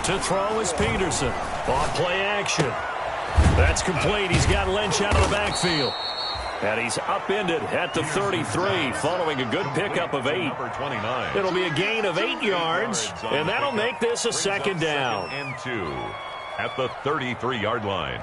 To throw is Peterson. On play action. That's complete. He's got Lynch out of the backfield. And he's upended at the 33 following a good pickup of 8. It'll be a gain of 8 yards, and that'll make this a second down. And 2 at the 33-yard line.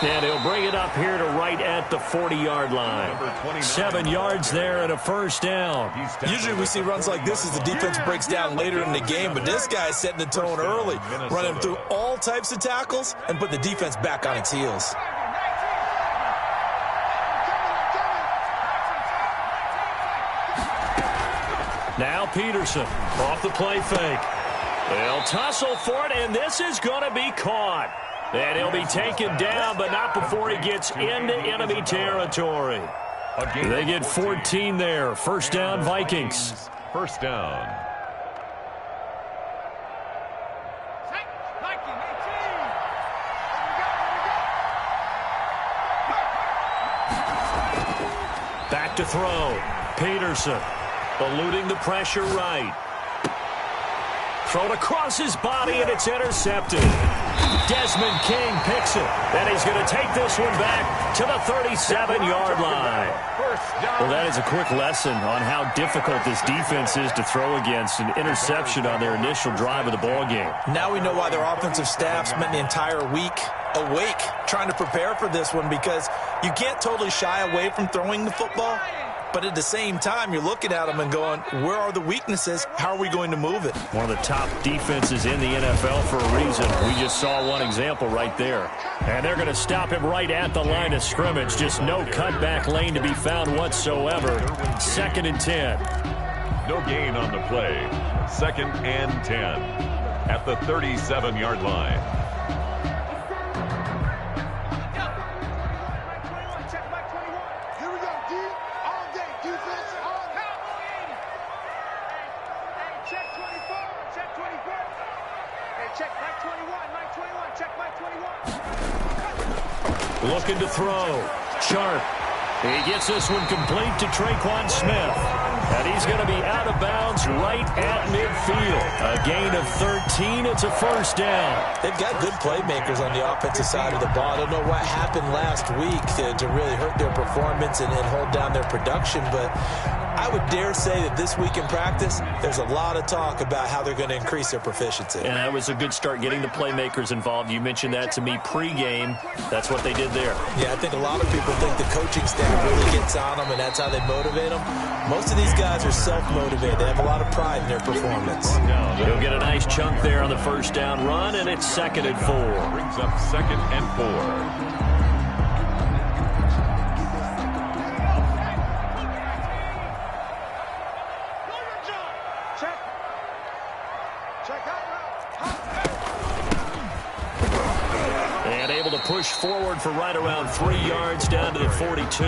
And he'll bring it up here to right at the 40-yard line. 7 yards there and a first down. Usually we see runs like this as the defense breaks down later in the game, but this guy's setting the tone early, running through all types of tackles and put the defense back on its heels. Now Peterson off the play fake. They'll tussle for it, and this is going to be caught. And he'll be taken down, but not before he gets into enemy territory. They get 14 there. First down, Vikings. First down. Back to throw. Peterson eluding the pressure right. Thrown across his body, and it's intercepted. Desmond King picks it, and he's going to take this one back to the 37-yard line. Well, that is a quick lesson on how difficult this defense is to throw against. An interception on their initial drive of the ballgame. Now we know why their offensive staff spent the entire week awake trying to prepare for this one, because you can't totally shy away from throwing the football. But at the same time, you're looking at them and going, where are the weaknesses? How are we going to move it? One of the top defenses in the NFL for a reason. We just saw one example right there. And they're going to stop him right at the line of scrimmage. Just no cutback lane to be found whatsoever. 2nd and 10. No gain on the play. 2nd and 10 at the 37-yard line. Looking to throw. Sharp. He gets this one complete to Traquan Smith. And he's going to be out of bounds right at midfield. A gain of 13. It's a first down. They've got good playmakers on the offensive side of the ball. I don't know what happened last week to really hurt their performance and hold down their production, but I would dare say that this week in practice, there's a lot of talk about how they're going to increase their proficiency. And that was a good start getting the playmakers involved. You mentioned that to me pregame. That's what they did there. Yeah, I think a lot of people think the coaching staff really gets on them, and that's how they motivate them. Most of these guys are self-motivated. They have a lot of pride in their performance. He'll get a nice chunk there on the first down run, and it's 2nd and 4. Brings up 2nd and 4. Push forward for right around 3 yards down to the 42.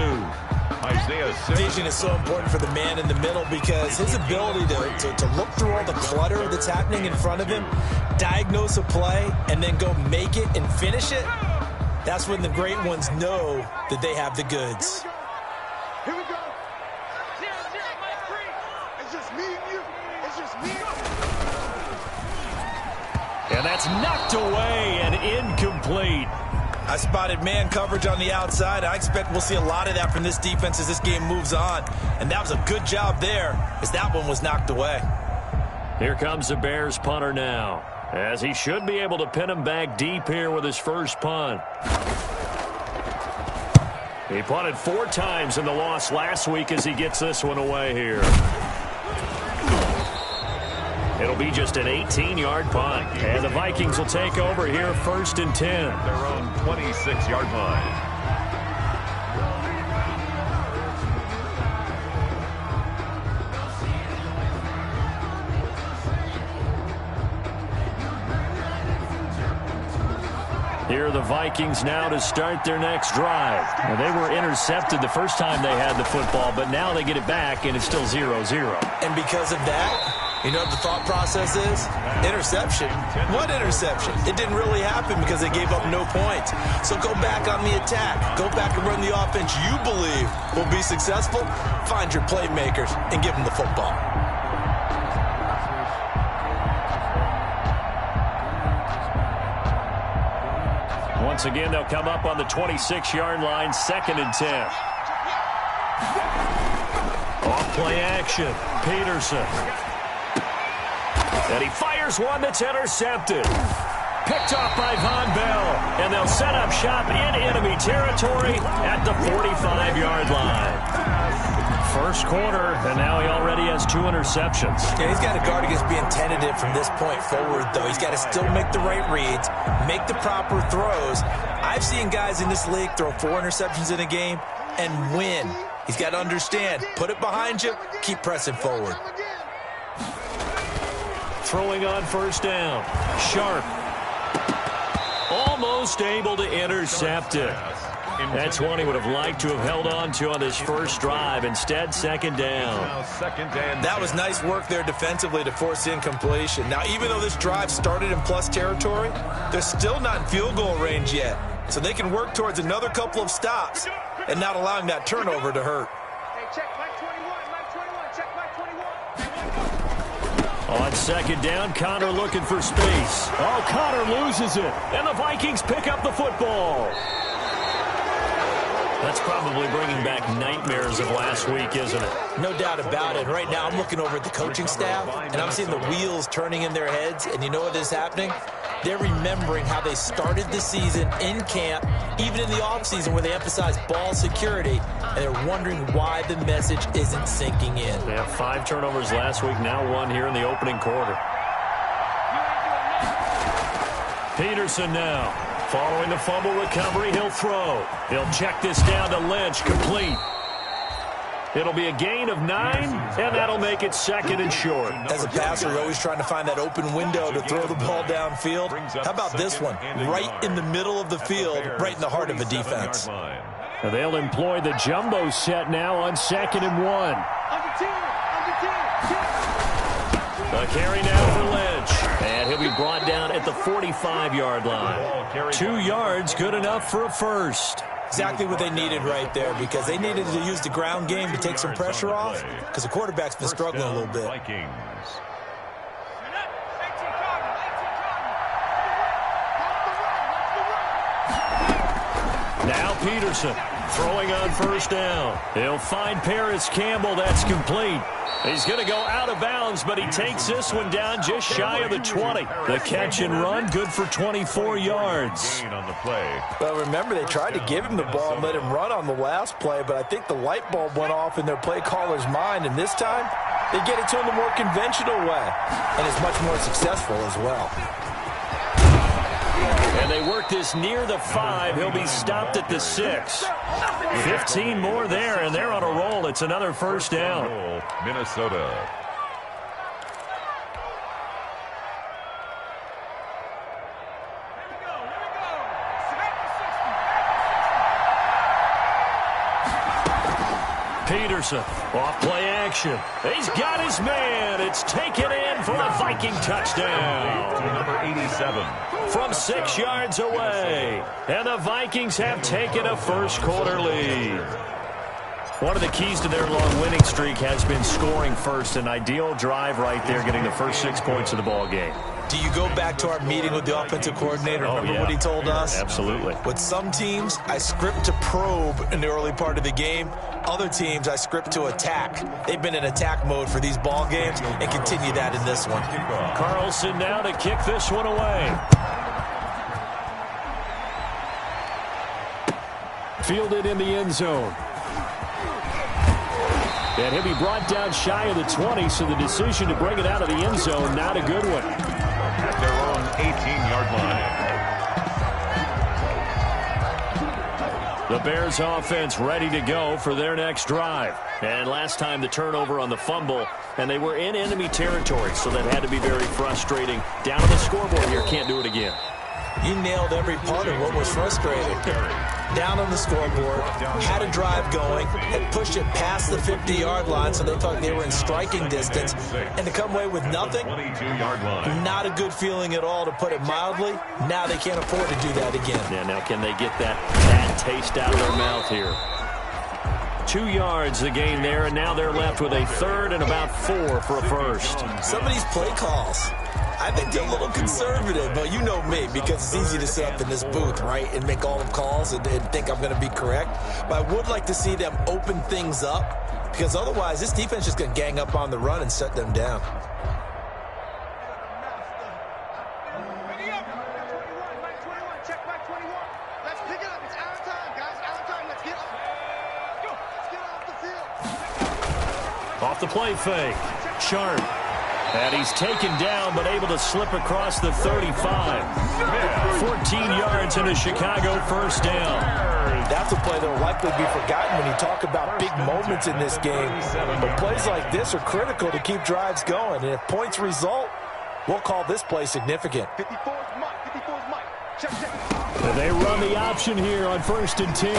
Vision is so important for the man in the middle, because his ability to look through all the clutter that's happening in front of him, diagnose a play, and then go make it and finish it, that's when the great ones know that they have the goods. Here we go. 0-0, Mike 3. It's just me and you. It's just me and you. And that's knocked away and incomplete. I spotted man coverage on the outside. I expect we'll see a lot of that from this defense as this game moves on. And that was a good job there, as that one was knocked away. Here comes the Bears punter now, as he should be able to pin him back deep here with his first punt. He punted 4 times in the loss last week as he gets this one away here. It'll be just an 18-yard punt. And the Vikings will take over here 1st and 10. Their own 26-yard line. Here are the Vikings now to start their next drive. Now, they were intercepted the first time they had the football, but now they get it back, and it's still 0-0. And because of that, you know what the thought process is? Interception. What interception? It didn't really happen because they gave up no points. So go back on the attack. Go back and run the offense you believe will be successful. Find your playmakers and give them the football. Once again, they'll come up on the 26-yard line, 2nd and 10. Off play action, Peterson. And he fires one that's intercepted. Picked off by Von Bell. And they'll set up shop in enemy territory at the 45-yard line. First quarter, and now he already has 2 interceptions. Yeah, he's got to guard against being tentative from this point forward, though. He's got to still make the right reads, make the proper throws. I've seen guys in this league throw 4 interceptions in a game and win. He's got to understand, put it behind you, keep pressing forward. Throwing on first down. Sharp. Almost able to intercept it. That's one he would have liked to have held on to on his first drive. Instead, 2nd down. That was nice work there defensively to force incompletion. Now, even though this drive started in plus territory, they're still not in field goal range yet. So they can work towards another couple of stops and not allowing that turnover to hurt. Hey, check Mike 21, Mike 21, check Mike 21. On 2nd down, Connor looking for space. Oh, Connor loses it. And the Vikings pick up the football. That's probably bringing back nightmares of last week, isn't it? No doubt about it. Right now, I'm looking over at the coaching staff, and I'm seeing the wheels turning in their heads. And you know what is happening? They're remembering how they started the season in camp, even in the offseason where they emphasized ball security, and they're wondering why the message isn't sinking in. They have 5 turnovers last week, now 1 here in the opening quarter. Peterson now. Following the fumble recovery, he'll throw. He'll check this down to Lynch, complete. It'll be a gain of 9, and that'll make it 2nd and short. As a passer, you're always trying to find that open window to throw the ball downfield. How about this one? Right in the middle of the field, right in the heart of a defense. Now they'll employ the jumbo set now on 2nd and 1. A carry now for Lynch. And he'll be brought down at the 45-yard line. 2 yards, good enough for a first. Exactly what they needed right there, because they needed to use the ground game to take some pressure off, because the quarterback's been struggling a little bit. Now Peterson throwing on first down. He'll find Paris Campbell. That's complete. He's going to go out of bounds, but he takes this one down just shy of the 20. The catch and run, good for 24 yards. Well, remember, they tried to give him the ball and let him run on the last play, but I think the light bulb went off in their play caller's mind, and this time they get it to him the more conventional way, and it's much more successful as well. And they work this near the 5. He'll be stopped at the 6. 15 more there, and they're on a roll. It's another first down. Minnesota. Peterson, off play action. He's got his man. It's taken in for a Viking touchdown. Number 87. From 6 yards away. And the Vikings have taken a first quarter lead. One of the keys to their long winning streak has been scoring first. An ideal drive right there, getting the first 6 points of the ball game. Do you go back to our meeting with the offensive coordinator? Remember what he told us? Absolutely. With some teams, I script to probe in the early part of the game. Other teams, I script to attack. They've been in attack mode for these ball games and continue that in this one. Carlson now to kick this one away. Fielded in the end zone. And he'll be brought down shy of the 20, so the decision to bring it out of the end zone, not a good one. At their own 18-yard line. The Bears offense ready to go for their next drive. And last time the turnover on the fumble, and they were in enemy territory, so that had to be very frustrating. Down on the scoreboard here, can't do it again. You nailed every part of what was frustrating. Down on the scoreboard, had a drive going, had pushed it past the 50-yard line, so they thought they were in striking distance, and to come away with nothing, not a good feeling at all, to put it mildly. Now they can't afford to do that again. Yeah, now can they get that bad taste out of their mouth here? 2 yards the gain there, and now they're left with a third and about 4 for a first. Some of these play calls, I think they're a little conservative, but you know me, because it's easy to sit up in this booth, right, and make all the calls and think I'm going to be correct. But I would like to see them open things up, because otherwise this defense is just going to gang up on the run and shut them down. Check back 21. Let's pick it up. It's our time, guys. Our time. Let's get off the field. Off the play fake. Sharp. And he's taken down, but able to slip across the 35. 14 yards and a Chicago first down. That's a play that will likely be forgotten when you talk about big moments in this game. But plays like this are critical to keep drives going. And if points result, we'll call this play significant. 54's Mike. 54's Mike. Check. And they run the option here on 1st and 10.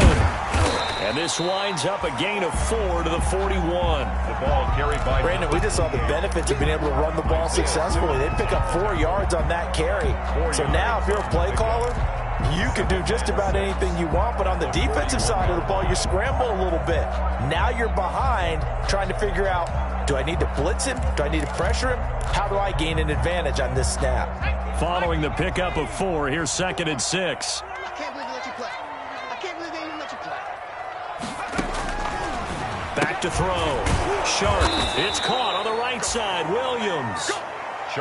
And this winds up a gain of 4 to the 41. The ball carried by Brandon, we just saw the benefits of being able to run the ball successfully. They pick up 4 yards on that carry. So now if you're a play caller, you can do just about anything you want. But on the defensive side of the ball, you scramble a little bit. Now you're behind trying to figure out, do I need to blitz him? Do I need to pressure him? How do I gain an advantage on this snap? Following the pickup of 4, here's 2nd and 6. I can't believe they let you play. I can't believe they even let you play. Back to throw. Sharp. It's caught on the right side. Williams.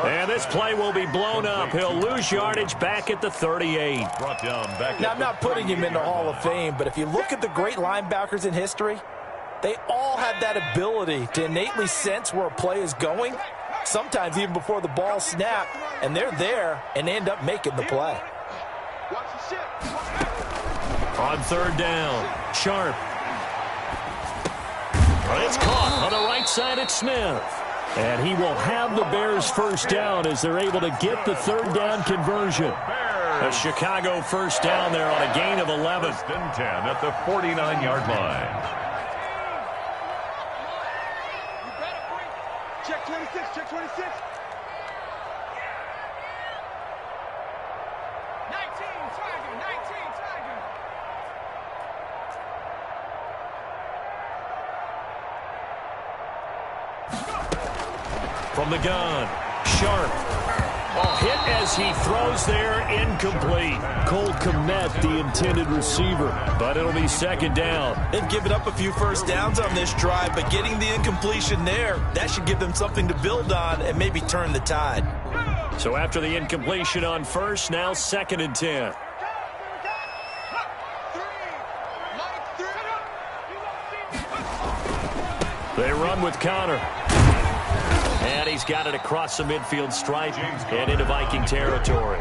And this play will be blown up. He'll lose yardage back at the 38. Now, I'm not putting him in the Hall of Fame, but if you look at the great linebackers in history, they all have that ability to innately sense where a play is going, sometimes even before the ball snapped, and they're there and end up making the play. On 3rd down, Sharp. It's caught on the right side at Smith. And he will have the Bears first down as they're able to get the 3rd down conversion. A Chicago first down there on a gain of 11. 10 at the 49-yard line. Check 26. Check 26. 19. Tiger. 19. Tiger. From the gun, Sharp. Hit as he throws there, incomplete. Cole Kmet, the intended receiver, but it'll be 2nd down. They've given up a few first downs on this drive, but getting the incompletion there, that should give them something to build on and maybe turn the tide. So after the incompletion on 1st, now 2nd and 10. They run with Connor. And he's got it across the midfield stripe and into Viking territory.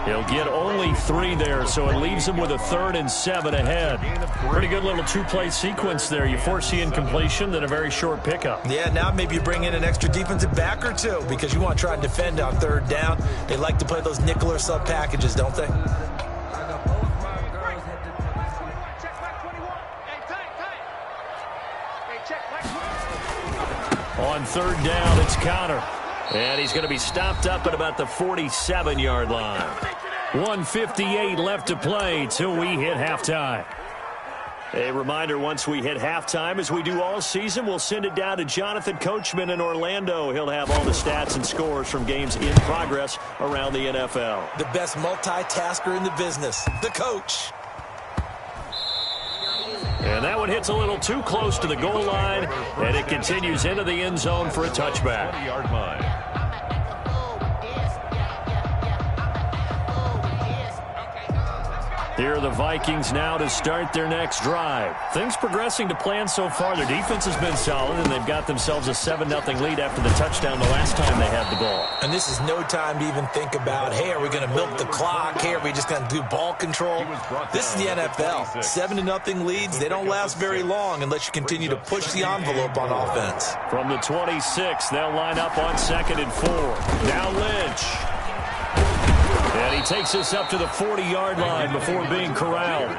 He'll get only 3 there, so it leaves him with a 3rd and 7 ahead. Pretty good little 2-play sequence there. You force the incompletion, then a very short pickup. Yeah, now maybe you bring in an extra defensive back or 2 because you want to try and defend on 3rd down. They like to play those nickel or sub packages, don't they? On 3rd down, it's Connor. And he's going to be stopped up at about the 47-yard line. 1:58 left to play till we hit halftime. A reminder, once we hit halftime, as we do all season, we'll send it down to Jonathan Coachman in Orlando. He'll have all the stats and scores from games in progress around the NFL. The best multitasker in the business, the coach. And that one hits a little too close to the goal line, and it continues into the end zone for a touchback. 20-yard line. Here are the Vikings now to start their next drive. Things progressing to plan so far. Their defense has been solid, and they've got themselves a 7-0 lead after the touchdown the last time they had the ball. And this is no time to even think about, hey, are we going to milk the clock? Hey, are we just going to do ball control? This is the NFL. 7-0 leads, they don't last very long unless you continue to push the envelope on offense. From the 26, they'll line up on 2nd and 4. Now Lynch. And he takes us up to the 40-yard line before being corralled.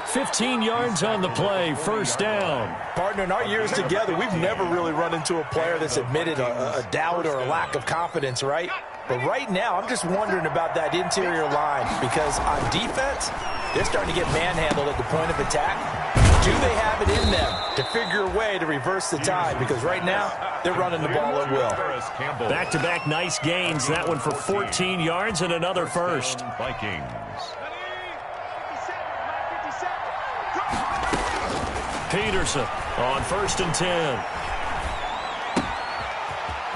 15 yards on the play, first down. Partner, in our years together, we've never really run into a player that's admitted a doubt or a lack of confidence, right? But right now, I'm just wondering about that interior line because on defense, they're starting to get manhandled at the point of attack. Do they have it in them to figure a way to reverse the tide? Because right now, they're running the ball at will. Back-to-back nice gains. That one for 14 yards and another first. Vikings. Peterson on 1st and 10.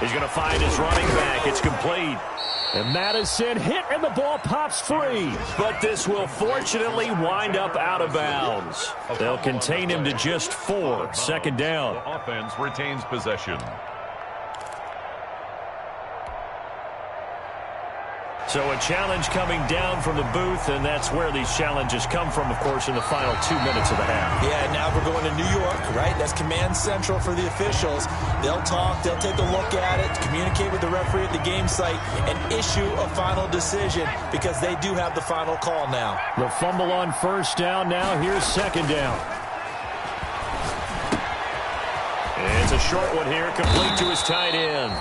He's going to find his running back. It's complete. And Madison hit, and the ball pops free. But this will fortunately wind up out of bounds. They'll contain him to just 4. Second down. The offense retains possession. So a challenge coming down from the booth, and that's where these challenges come from, of course, in the final 2 minutes of the half. Yeah, now we're going to New York, right? That's command central for the officials. They'll talk, they'll take a look at it, communicate with the referee at the game site, and issue a final decision because they do have the final call now. The fumble on first down. Now here's second down. It's a short one here, complete to his tight end.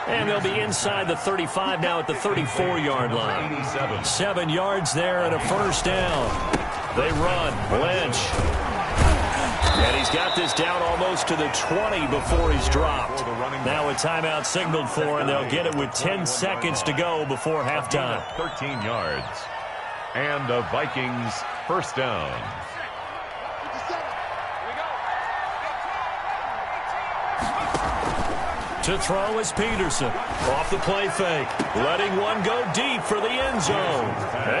And they'll be inside the 35 now at the 34-yard line. 7 yards there and a first down. They run. Lynch. And he's got this down almost to the 20 before he's dropped. Now a timeout signaled for, and they'll get it with 10 seconds to go before halftime. 13 yards. And the Vikings first down. To throw is Peterson. Off the play fake. Letting one go deep for the end zone.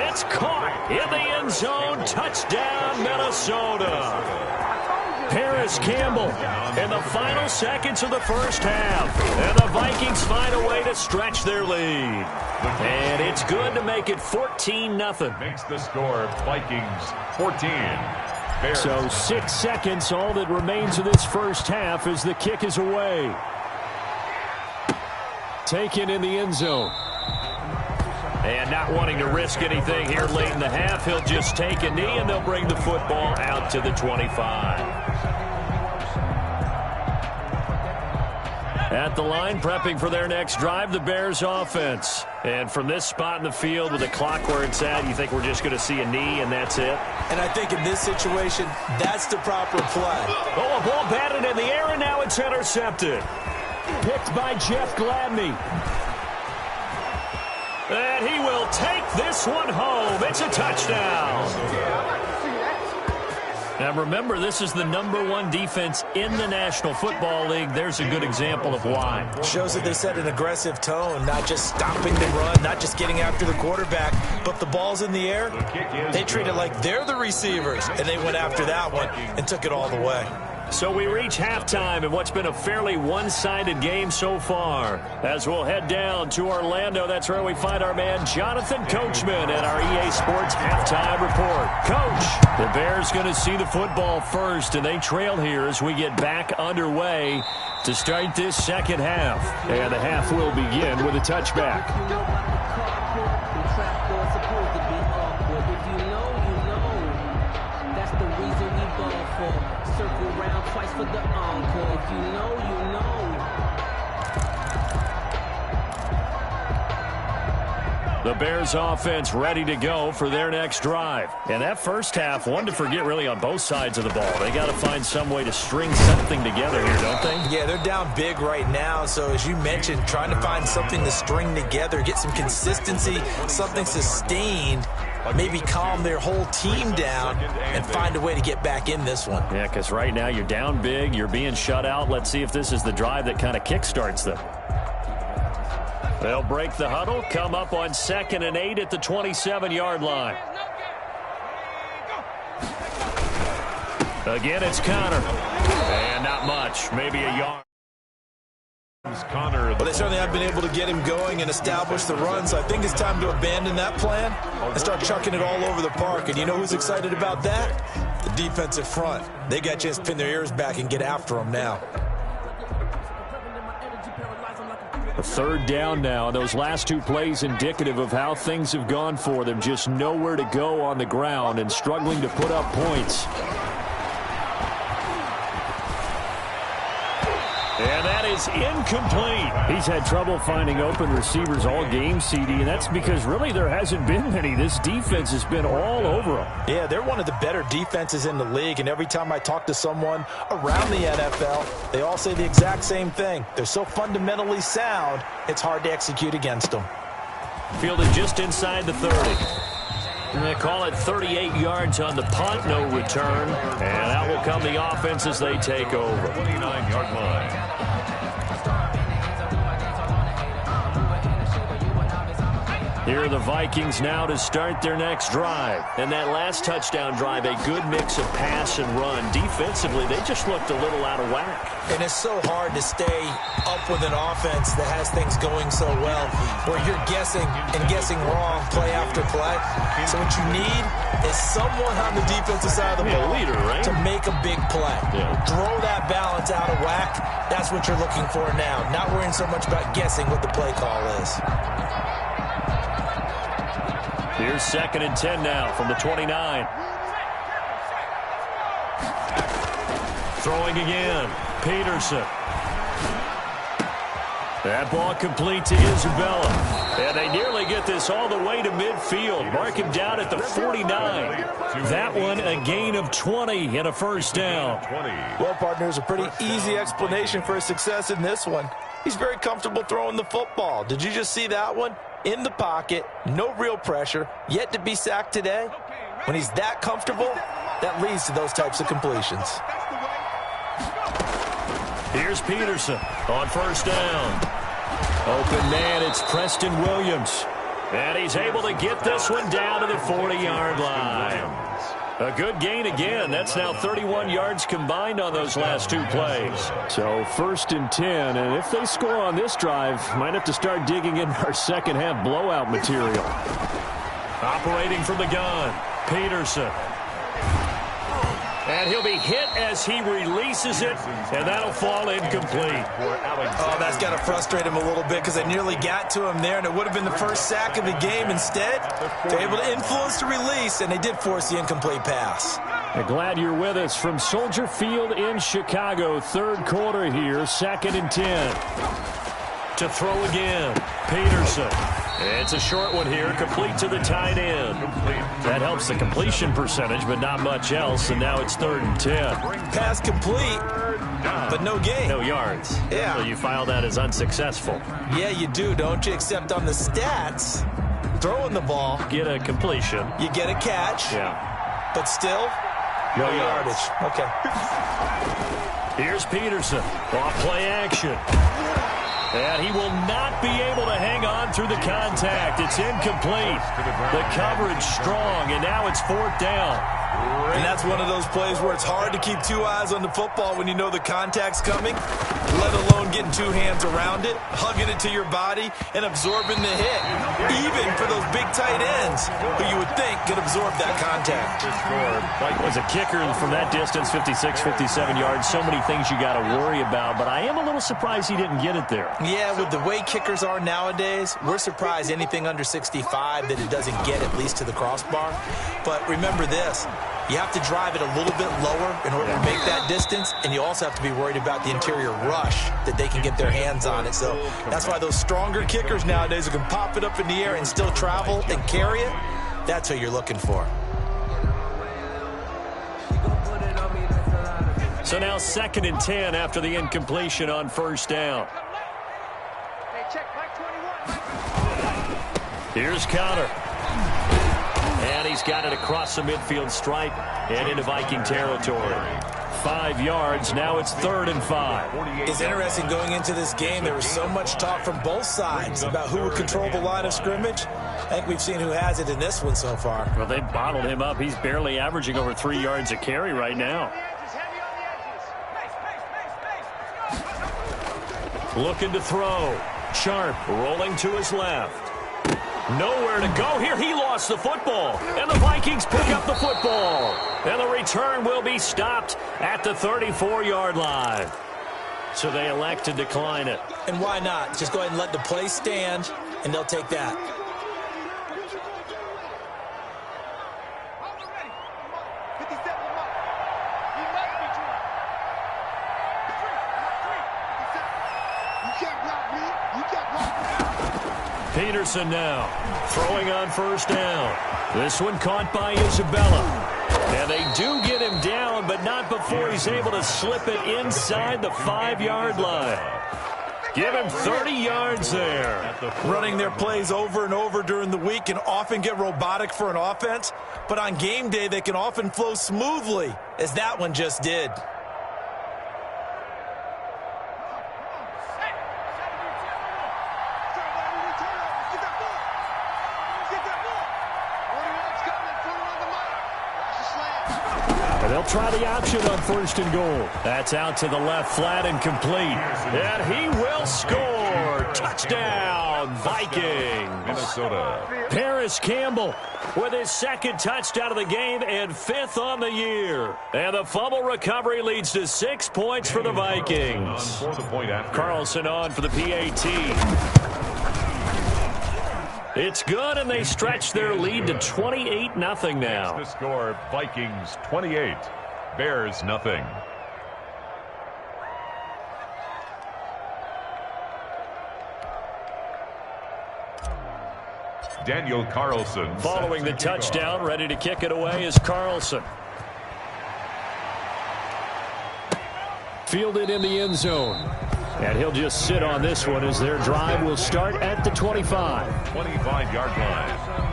It's caught in the end zone. Touchdown, Minnesota. Paris Campbell in the final seconds of the first half. And the Vikings find a way to stretch their lead. And it's good to make it 14-0. Makes the score Vikings 14. Bears. So 6 seconds, all that remains of this first half as the kick is away. Taken in the end zone. And not wanting to risk anything here late in the half, he'll just take a knee, and they'll bring the football out to the 25. At the line, prepping for their next drive, the Bears offense. And from this spot in the field with the clock where it's at, you think we're just going to see a knee and that's it? And I think in this situation, that's the proper play. Oh, a ball batted in the air, and now it's intercepted. Picked by Jeff Gladney. And he will take this one home. It's a touchdown. Now remember, this is the #1 defense in the National Football League. There's a good example of why. Shows that they set an aggressive tone, not just stopping the run, not just getting after the quarterback, but the ball's in the air. They treat it like they're the receivers, and they went after that one and took it all the way. So we reach halftime in what's been a fairly one-sided game so far. As we'll head down to Orlando, that's where we find our man Jonathan Coachman at our EA Sports Halftime Report. Coach, the Bears going to see the football first, and they trail here as we get back underway to start this second half. And the half will begin with a touchback. For the encore, if you know, you know. The Bears offense ready to go for their next drive. And that first half, one to forget really on both sides of the ball. They got to find some way to string something together here, don't they? Yeah, they're down big right now. So as you mentioned, trying to find something to string together, get some consistency, something sustained, maybe calm their whole team down and find a way to get back in this one. Yeah, because right now you're down big, you're being shut out. Let's see if this is the drive that kind of kickstarts them. They'll break the huddle, come up on 2nd and 8 at the 27-yard line. Again, it's Connor. And not much, maybe a yard. Well, they certainly have been able to get him going and establish the run, so I think it's time to abandon that plan and start chucking it all over the park. And you know who's excited about that? The defensive front. They got a chance to pin their ears back and get after him now. A third down now. Those last two plays indicative of how things have gone for them. Just nowhere to go on the ground and struggling to put up points. And that is incomplete. He's had trouble finding open receivers all game, CD, and that's because really there hasn't been many. This defense has been all over them. Yeah, they're one of the better defenses in the league, and every time I talk to someone around the NFL, they all say the exact same thing. They're so fundamentally sound, it's hard to execute against them. Fielded just inside the 30. And they call it 38 yards on the punt, no return. And out will come the offense as they take over. 29-yard line. Here are the Vikings now to start their next drive. And that last touchdown drive, a good mix of pass and run. Defensively, they just looked a little out of whack. And it's so hard to stay up with an offense that has things going so well, where you're guessing and guessing wrong play after play. So what you need is someone on the defensive side of the ball leader, right? to make a big play. Yeah. Throw that balance out of whack. That's what you're looking for now. Not worrying so much about guessing what the play call is. Here's 2nd and 10 now from the 29. Throwing again. Peterson. That ball complete to Isabella. And they nearly get this all the way to midfield. Mark him down at the 49. That one a gain of 20 and a first down. Well, partners, a pretty easy explanation for his success in this one. He's very comfortable throwing the football. Did you just see that one? In the pocket, no real pressure, yet to be sacked today. When he's that comfortable, that leads to those types of completions. Here's Peterson on first down. Open man, it's Preston Williams. And he's able to get this one down to the 40-yard line. A good gain again. That's now 31 yards combined on those last two plays. So 1st and 10, and if they score on this drive, might have to start digging in our second half blowout material. Operating from the gun, Peterson. And he'll be hit as he releases it, and that'll fall incomplete. Oh, that's got to frustrate him a little bit because they nearly got to him there, and it would have been the first sack of the game. Instead, they're able to influence the release, and they did force the incomplete pass. I'm glad you're with us from Soldier Field in Chicago. Third quarter here, 2nd and 10. To throw again, Peterson. It's a short one here, complete to the tight end. That helps the completion percentage, but not much else, and now it's 3rd and 10. Pass complete, but no gain. No yards. Yeah. So you file that as unsuccessful. Yeah, you do, don't you? Except on the stats, throwing the ball, Get a completion. you get a catch, Yeah. but still, no yardage. Okay. Here's Peterson. Off play action. And he will not be able to hang on through the contact. It's incomplete. The coverage strong, and now it's 4th down. And that's one of those plays where it's hard to keep two eyes on the football when you know the contact's coming, let alone getting two hands around it, hugging it to your body, and absorbing the hit. Even for those big tight ends who you would think could absorb that contact. As a kicker from that distance, 56, 57 yards, so many things you got to worry about, but I am a little surprised he didn't get it there. Yeah, with the way kickers are nowadays, we're surprised anything under 65 that it doesn't get at least to the crossbar. But remember this. You have to drive it a little bit lower in order to make that distance, and you also have to be worried about the interior rush that they can get their hands on it. So that's why those stronger kickers nowadays who can pop it up in the air and still travel and carry it, that's what you're looking for. So now 2nd and 10 after the incompletion on first down. Hey, check Mike 21. Here's Connor. And he's got it across the midfield stripe and into Viking territory. 5 yards. Now it's 3rd and 5. It's interesting going into this game. There was so much talk from both sides about who would control the line of scrimmage. I think we've seen who has it in this one so far. Well, they bottled him up. He's barely averaging over 3 yards a carry right now. Looking to throw. Sharp rolling to his left. Nowhere to go here. He lost the football. And the Vikings pick up the football. And the return will be stopped at the 34-yard line. So they elect to decline it. And why not? Just go ahead and let the play stand, and they'll take that. Peterson now throwing on first down. This one caught by Isabella. And they do get him down, but not before he's able to slip it inside the 5-yard line. Give him 30 yards there. Running their plays over and over during the week can often get robotic for an offense, but on game day they can often flow smoothly, as that one just did. They'll try the option on first and goal. That's out to the left, flat and complete. And he will score. Touchdown, Vikings. Minnesota. Paris Campbell with his second touchdown of the game and 5th on the year. And the fumble recovery leads to 6 points for the Vikings. Carlson on for the PAT. It's good, and they stretch their lead to 28-0 now. The score, Vikings 28, Bears nothing. Daniel Carlson. Following the touchdown, ready to kick it away is Carlson. Fielded in the end zone. And he'll just sit on this one as their drive will start at the 25. 25-yard line.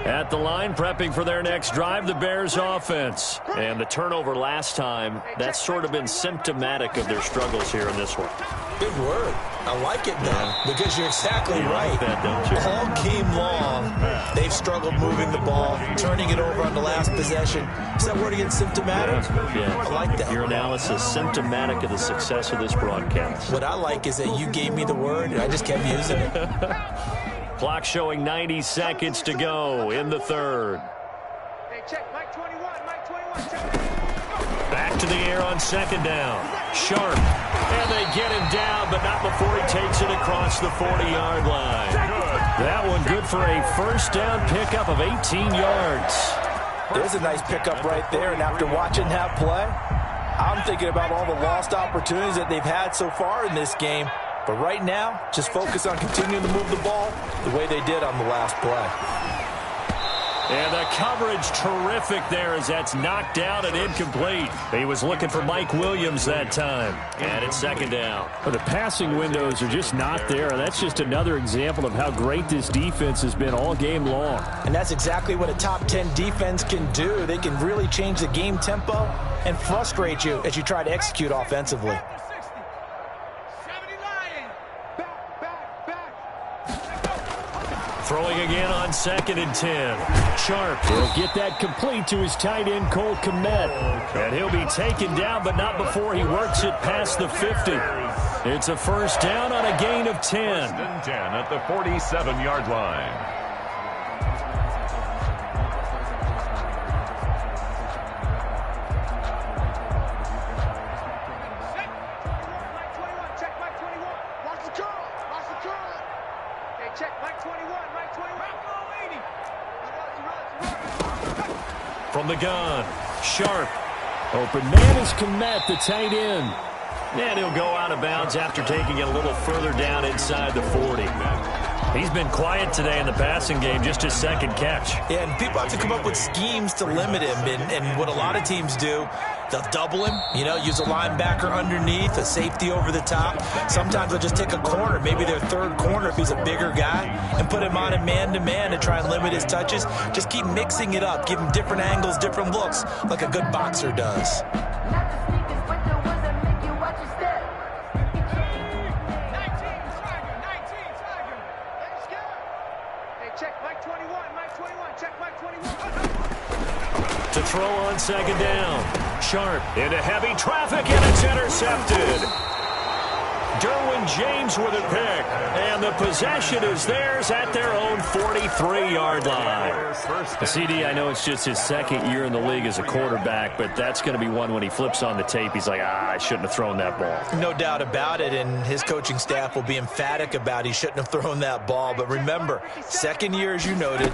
At the line, prepping for their next drive, the Bears offense. And the turnover last time, that's sort of been symptomatic of their struggles here in this one. Good word. I like it, though, because you're exactly right. Like that, don't you? All game long, they've struggled moving the ball, turning it over on the last possession. Is that word again, symptomatic? Yeah. I like that. Your analysis, symptomatic of the success of this broadcast. What I like is that you gave me the word, and I just kept using it. Clock showing 90 seconds to go in the third. Hey, check, Mike 21, Mike 21, check. Back to the air on second down. Sharp. And they get him down, but not before he takes it across the 40-yard line. That one good for a first down pickup of 18 yards. There's a nice pickup right there, and after watching that play, I'm thinking about all the lost opportunities that they've had so far in this game. But right now, just focus on continuing to move the ball the way they did on the last play. And the coverage terrific there as that's knocked down and incomplete. He was looking for Mike Williams that time. And it's second down. Well, the passing windows are just not there. That's just another example of how great this defense has been all game long. And that's exactly what a top 10 defense can do. They can really change the game tempo and frustrate you as you try to execute offensively. Throwing again on 2nd and 10. Sharp will get that complete to his tight end, Cole Kmet. And he'll be taken down, but not before he works it past the 50. It's a first down on a gain of 10. 10 at the 47-yard line. From the gun, Sharp. Open man is Kmet, the tight end. And he'll go out of bounds after taking it a little further down inside the 40. He's been quiet today in the passing game, just his second catch. Yeah, and people have to come up with schemes to limit him. And what a lot of teams do, they'll double him, use a linebacker underneath, a safety over the top. Sometimes they'll just take a corner, maybe their third corner if he's a bigger guy, and put him on a man-to-man to try and limit his touches. Just keep mixing it up, give him different angles, different looks, like a good boxer does. To throw on second down. Sharp into heavy traffic, and it's intercepted. Derwin James with a pick, and the possession is theirs at their own 43-yard line. CD, I know it's just his second year in the league as a quarterback, but that's going to be one when he flips on the tape, he's like, I shouldn't have thrown that ball. No doubt about it, and his coaching staff will be emphatic about he shouldn't have thrown that ball. But remember, second year, as you noted,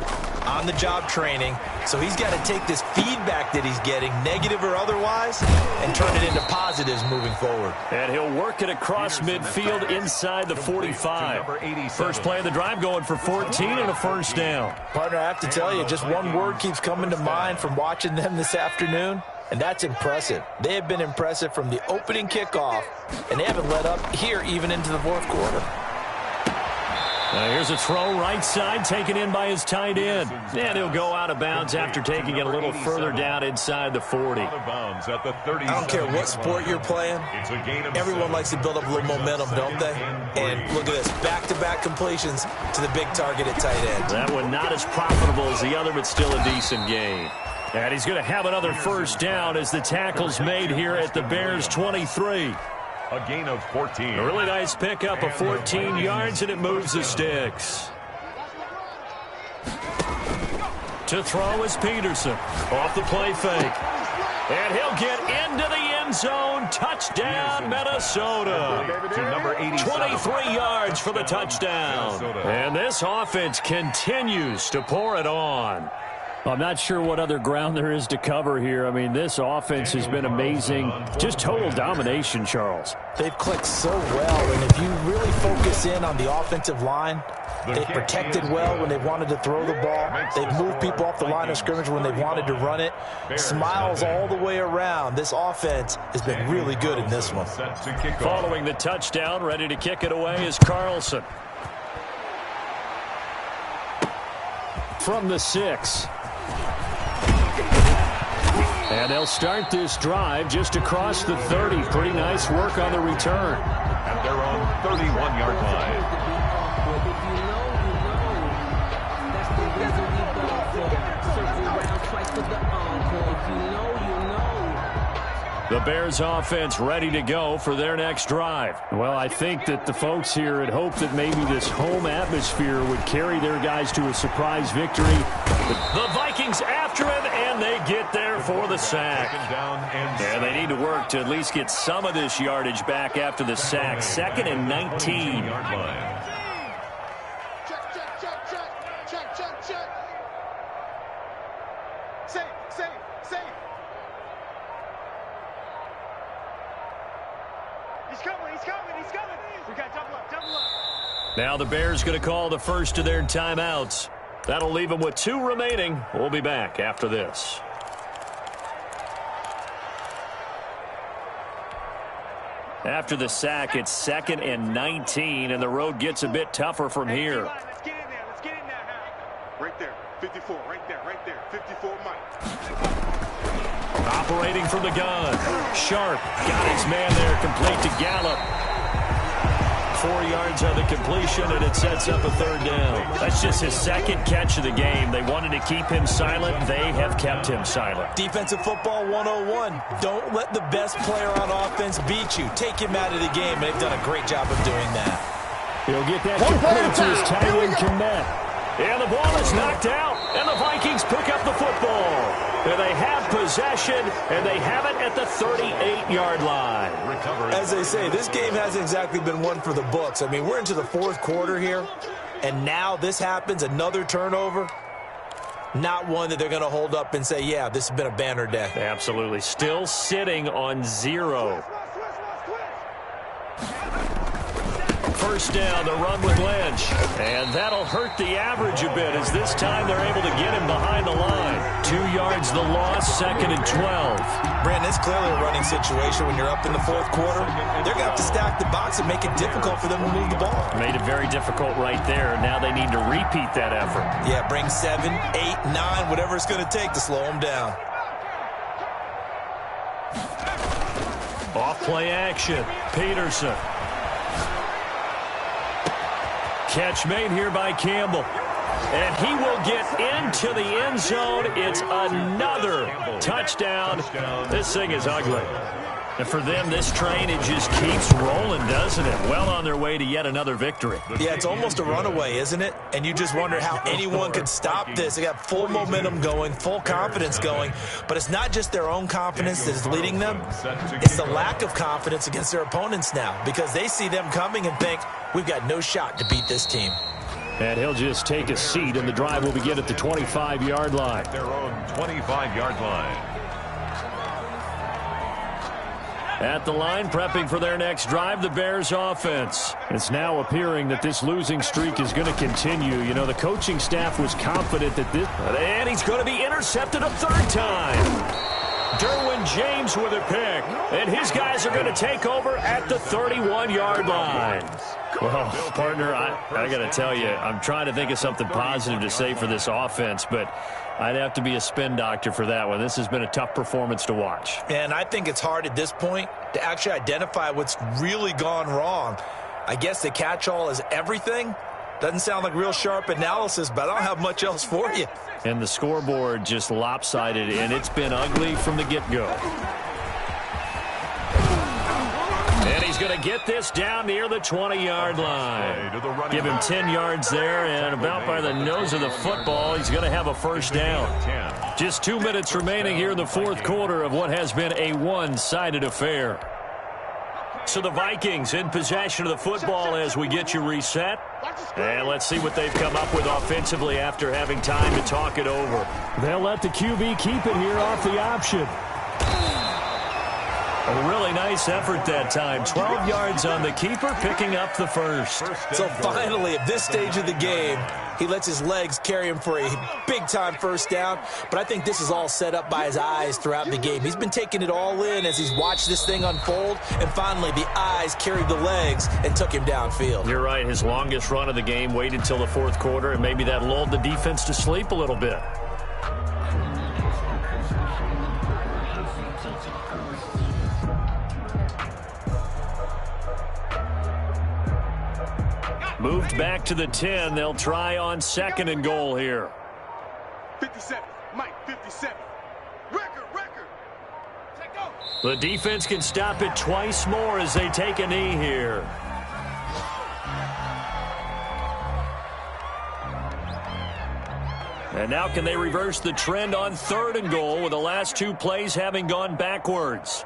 on-the-job training, so he's got to take this feedback that he's getting, negative or otherwise, and turn it into positives moving forward. And he'll work it across midfield inside the 45. First play of the drive going for 14 and a first down. Partner, I have to tell you, just one word keeps coming to mind from watching them this afternoon, and that's impressive. They have been impressive from the opening kickoff, and they haven't let up here even into the fourth quarter. Here's a throw right side taken in by his tight end. And he'll go out of bounds after taking it a little further down inside the 40. I don't care what sport you're playing. Everyone likes to build up a little momentum, don't they? And look at this, back-to-back completions to the big target at tight end. That one not as profitable as the other, but still a decent gain. And he's going to have another first down as the tackle's made here at the Bears' 23. A gain of 14. A really nice pickup of 14 yards, and it moves the sticks. To throw is Peterson. Off the play fake. And he'll get into the end zone. Touchdown, Minnesota. To number 87. 23 yards for the touchdown. And this offense continues to pour it on. I'm not sure what other ground there is to cover here. I mean, this offense has been amazing. Just total domination, Charles. They've clicked so well, and if you really focus in on the offensive line, they've protected well when they've wanted to throw the ball. They've moved people off the line of scrimmage when they've wanted to run it. Smiles all the way around. This offense has been really good in this one. Following the touchdown, ready to kick it away is Carlson. From the 6. And they'll start this drive just across the 30. Pretty nice work on the return. At their own 31-yard line. If you know, that's the reason we go for circle round twice for the encore. If you know, you know. The Bears offense ready to go for their next drive. Well, I think that the folks here had hoped that maybe this home atmosphere would carry their guys to a surprise victory. The Vikings after him, and they get there for the sack. And they need to work to at least get some of this yardage back after the sack. 2nd and 19. Check. Safe. He's coming. We got double up. Now the Bears going to call the first of their timeouts. That'll leave them with 2 remaining. We'll be back after this. After the sack, it's 2nd and 19, and the road gets a bit tougher from here. Let's get in there. Right there, 54, right there, 54 Mike. Operating from the gun. Sharp got his man there, complete to Gallup. 4 yards on the completion, and it sets up a 3rd down. That's just his 2nd catch of the game. They wanted to keep him silent. They have kept him silent. Defensive football 101. Don't let the best player on offense beat you. Take him out of the game, and they've done a great job of doing that. He'll get that complete to his tight end Kmet. And the ball is knocked out, and the Vikings pick up the football. And they have possession, and they have it at the 38-yard line. As they say, this game hasn't exactly been one for the books. I mean, we're into the 4th quarter here, and now this happens, another turnover. Not one that they're going to hold up and say, yeah, this has been a banner day. Absolutely. Still sitting on 0. First down, the run with Lynch. And that'll hurt the average a bit as this time they're able to get him behind the line. 2 yards the loss, 2nd and 12. Brandon, it's clearly a running situation when you're up in the 4th quarter. They're going to have to stack the box and make it difficult for them to move the ball. Made it very difficult right there. Now they need to repeat that effort. Yeah, bring 7, 8, 9, whatever it's going to take to slow them down. Off play action. Peterson. Catch made here by Campbell. And he will get into the end zone. It's another touchdown. This thing is ugly. And for them, this train, it just keeps rolling, doesn't it? Well on their way to yet another victory. Yeah, it's almost a runaway, isn't it? And you just wonder how anyone could stop this. They got full momentum going, full confidence going. But it's not just their own confidence that is leading them. It's the lack of confidence against their opponents now, because they see them coming and think, we've got no shot to beat this team. And he'll just take a seat, and the drive will begin at the 25-yard line. Their own 25-yard line. At the line, prepping for their next drive, the Bears offense. It's now appearing that this losing streak is going to continue. You know, the coaching staff was confident that this... And he's going to be intercepted a third time. Derwin James with a pick. And his guys are going to take over at the 31-yard line. Well, partner, I got to tell you, I'm trying to think of something positive to say for this offense, but I'd have to be a spin doctor for that one. This has been a tough performance to watch. And I think it's hard at this point to actually identify what's really gone wrong. I guess the catch-all is everything. Doesn't sound like real sharp analysis, but I don't have much else for you. And the scoreboard just lopsided, and it's been ugly from the get-go. And he's going to get this down near the 20-yard line. Give him 10 yards there, and about by the nose of the football, he's going to have a first down. Just 2 minutes remaining here in the fourth quarter of what has been a one-sided affair. So the Vikings in possession of the football as we get you reset. And let's see what they've come up with offensively after having time to talk it over. They'll let the QB keep it here off the option. A really nice effort that time. 12 yards on the keeper, picking up the first. So finally, at this stage of the game, he lets his legs carry him for a big-time first down. But I think this is all set up by his eyes throughout the game. He's been taking it all in as he's watched this thing unfold. And finally, the eyes carried the legs and took him downfield. You're right. His longest run of the game waited until the fourth quarter, and maybe that lulled the defense to sleep a little bit. Moved back to the 10. They'll try on second and goal here. 57. Mike, 57. Record. Take go. The defense can stop it twice more as they take a knee here. And now can they reverse the trend on third and goal with the last two plays having gone backwards?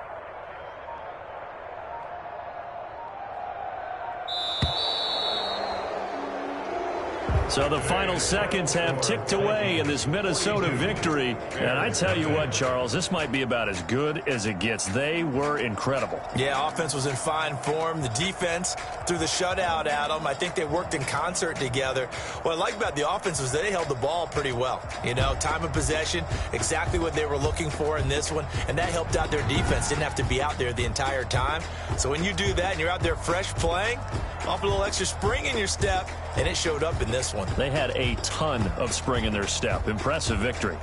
So the final seconds have ticked away in this Minnesota victory. And I tell you what, Charles, this might be about as good as it gets. They were incredible. Yeah, offense was in fine form. The defense threw the shutout at them. I think they worked in concert together. What I like about the offense was they held the ball pretty well. You know, time of possession, exactly what they were looking for in this one. And that helped out their defense. Didn't have to be out there the entire time. So when you do that and you're out there fresh playing, off a little extra spring in your step, and it showed up in this one. They had a ton of spring in their step. Impressive victory.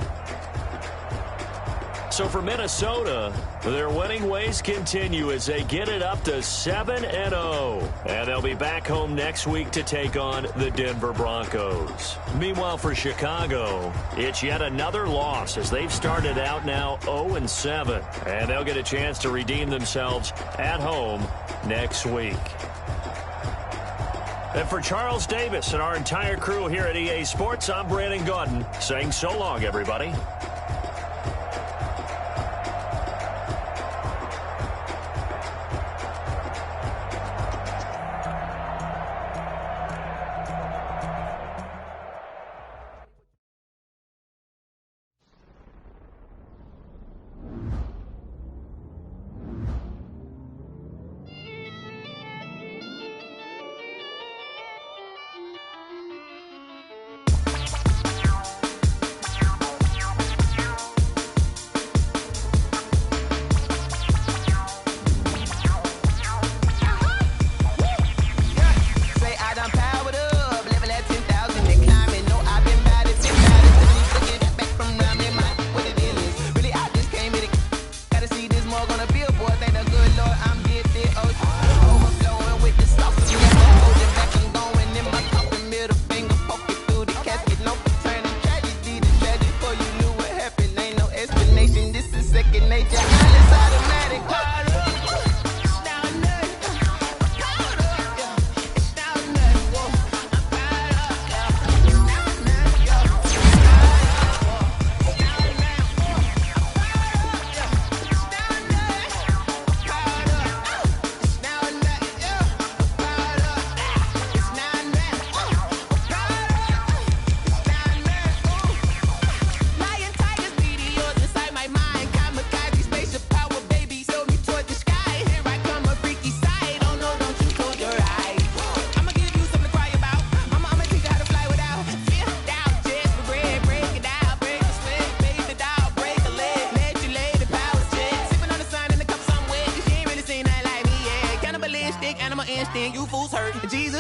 So for Minnesota, their winning ways continue as they get it up to 7-0. And they'll be back home next week to take on the Denver Broncos. Meanwhile, for Chicago, it's yet another loss as they've started out now 0-7. And they'll get a chance to redeem themselves at home next week. And for Charles Davis and our entire crew here at EA Sports, I'm Brandon Gaudin saying so long, everybody.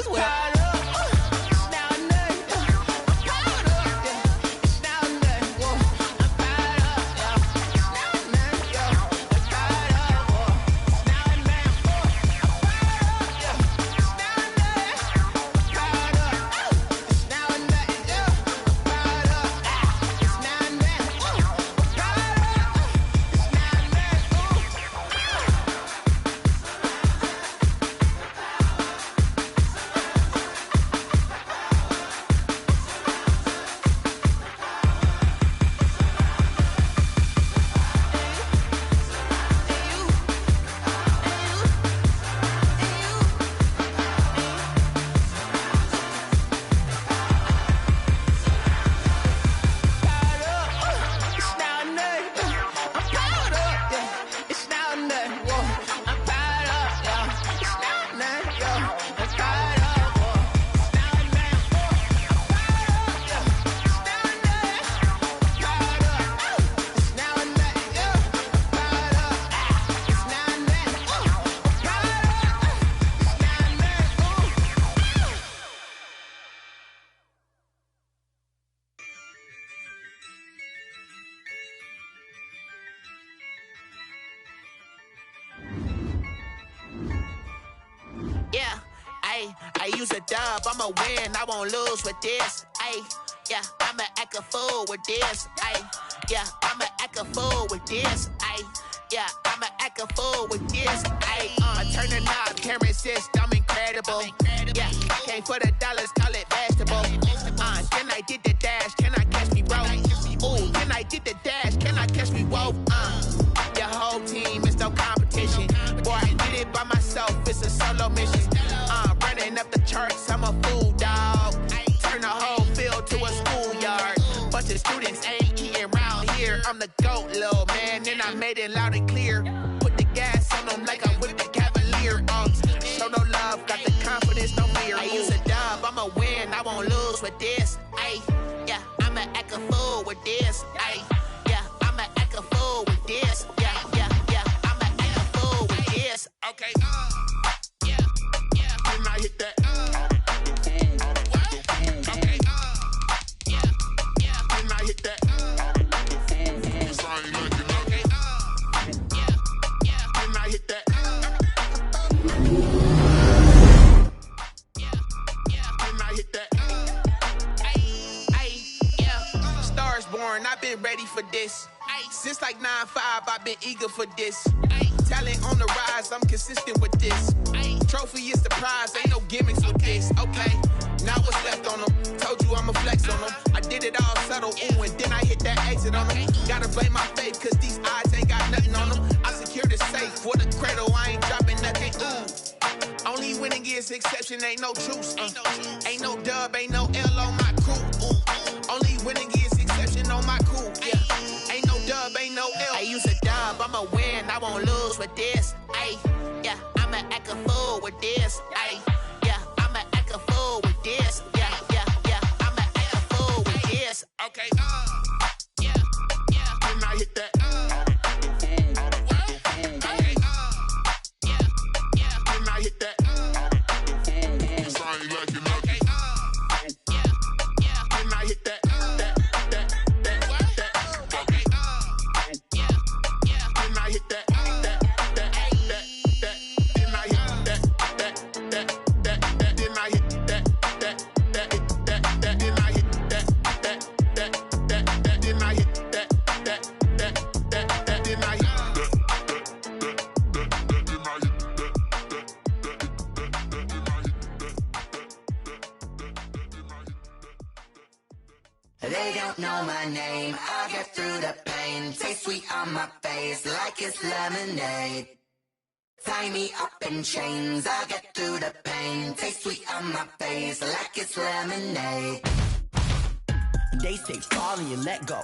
as well. It's now or nothing. I'm powered up, yeah. It's now or nothing. Whoa, I'm fired up, yeah. It's now or nothing, yeah. I'm fired up, whoa. It's now or nothing. I'm fired up, yeah. It's now or nothing. I'm fired up. It's now or nothing, yeah. I'm fired up. It's now or nothing. I'm fired up. It's now or nothing. Yeah, I use a dub, I'ma win, I won't lose with this. Yeah, I'ma act a fool with this. Yeah, I'ma act a fool with this. Yeah, I'ma act a fool with this. I turn the knob, can't resist, I'm incredible. Yeah, came for the dollars, call it vegetable. Then I did the dash, can I catch me, bro? Ooh, then I did the dash, can I catch me, whoa? Your whole team is no competition. Boy, I did it by myself, it's a solo mission. Running up the charts, I'm a fool, dog. Turn the whole field to a schoolyard. Bunch of students ain't eating round here. I'm the GOAT, little man, and I made it loud and clear. Put the gas on them like I'm with the Cavalier. Show no love, got the confidence, no fear. I use a dub, I'ma win, I won't lose with this. Yeah, I'ma act a fool with this. Yeah, I'ma act a fool with this. Yeah, I'ma act a fool with this. Okay, yeah, when I hit that. Okay, yeah, when I hit that. Okay, yeah, when I hit that. When I hit that. Yeah, stars born, I've been ready for this. Since like 9-5, I've been eager for this. Talent on the rise, I'm consistent with this. Trophy is the prize, ain't no gimmicks with this. Okay, now what's left on them? Told you I'ma flex on them. I did it all subtle, ooh, and then I hit that exit on them. Gotta blame my faith, cause these eyes ain't got nothing on them. I secured the safe with a cradle, I ain't dropping nothing, ooh. Only winning is exception, ain't no truce. Ain't no dub, ain't no L on my crew. Only winning is exception on my crew. Yeah, ain't no dub, ain't no L. I use a dub, I'ma win, I won't lose with this. Yeah, I'ma act a fool with this. Yeah, I'ma act a fool with this. Yeah, I'ma act a fool with this. Okay, yeah, when I hit that. Okay, yeah, when I hit that. Okay, yeah, when I hit that. Okay, yeah, when I hit that. They don't know my name, I get through the pain. Taste sweet on my face like it's lemonade. Tie me up in chains, I get through the pain. Taste sweet on my face like it's lemonade. They say fall and you let go,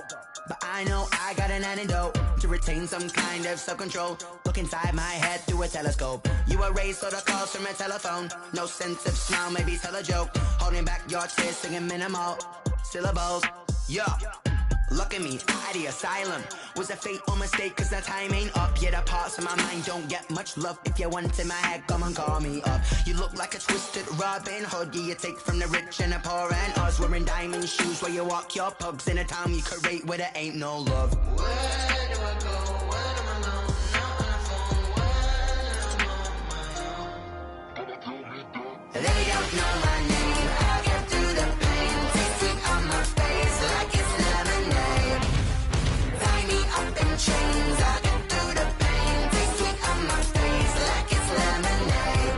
but I know I got an antidote to retain some kind of self-control. Look inside my head through a telescope. You erase all the calls from a telephone. No sense of smile, maybe tell a joke. Holding back your tears, singing minimal syllables. Yeah, Look at me, out of the asylum. Was a fate or mistake, cause the time ain't up. Yeah, the parts of my mind don't get much love. If you want in my head, come and call me up. You look like a twisted Robin Hood. Yeah, you take from the rich and the poor and us. Wearing diamond shoes where you walk your pugs in a town you create where there ain't no love. Where do I go? When am I alone? Not on the phone. When I'm on my own. They don't know my name. I get through the pain. Taste sweet on my face like it's lemonade. Tie me up in chains. I get through the pain. Taste sweet on my face like it's lemonade.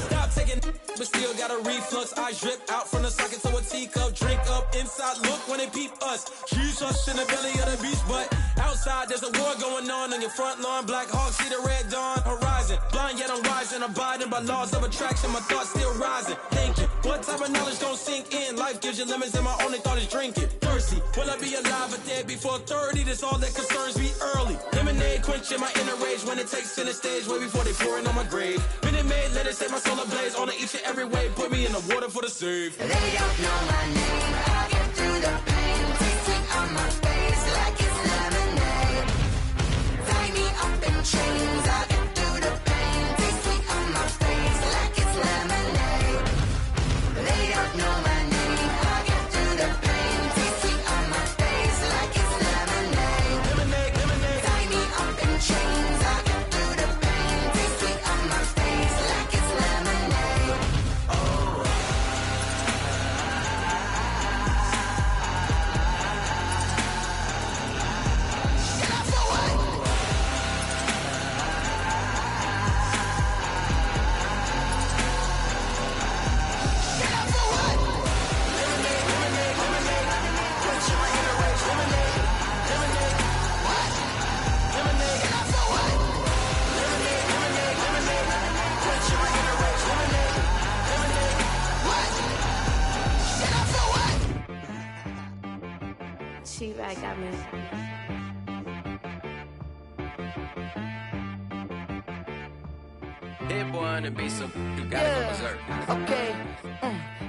Stop taking but still got a reflux. I drip out from the socket to a teacup. Drink up inside, look when they peep us. Cheese us in the belly of the beast, but outside there's a war going on your front lawn. Black Hawk, see the red dawn horizon. Blind yet I'm rising, abiding by laws of attraction. My thoughts still rising, thinking what type of knowledge gon' sink in? Life gives you lemons and my only thought is drinking. Thirsty, will I be alive or dead before 30? That's all that concerns me early. Lemonade quenching my inner rage when it takes center stage way before they pouring on my grave. Minute Maid, let it set my soul ablaze on each and every way. Put me in the water for the save. They don't know my name. I get through the pain. Taste sweet on my face like it's lemonade. Tie me up in chains. I get through the pain. Taste sweet on my face like it's lemonade. They don't know my name. I get through the pain. Taste sweet on my face like it's lemonade. Lemonade, lemonade. Tie me up in chains. I get through the pain. Taste sweet on my face like it's lemonade. She right got me. Hit boy on the beat, so you gotta go berserk. Okay.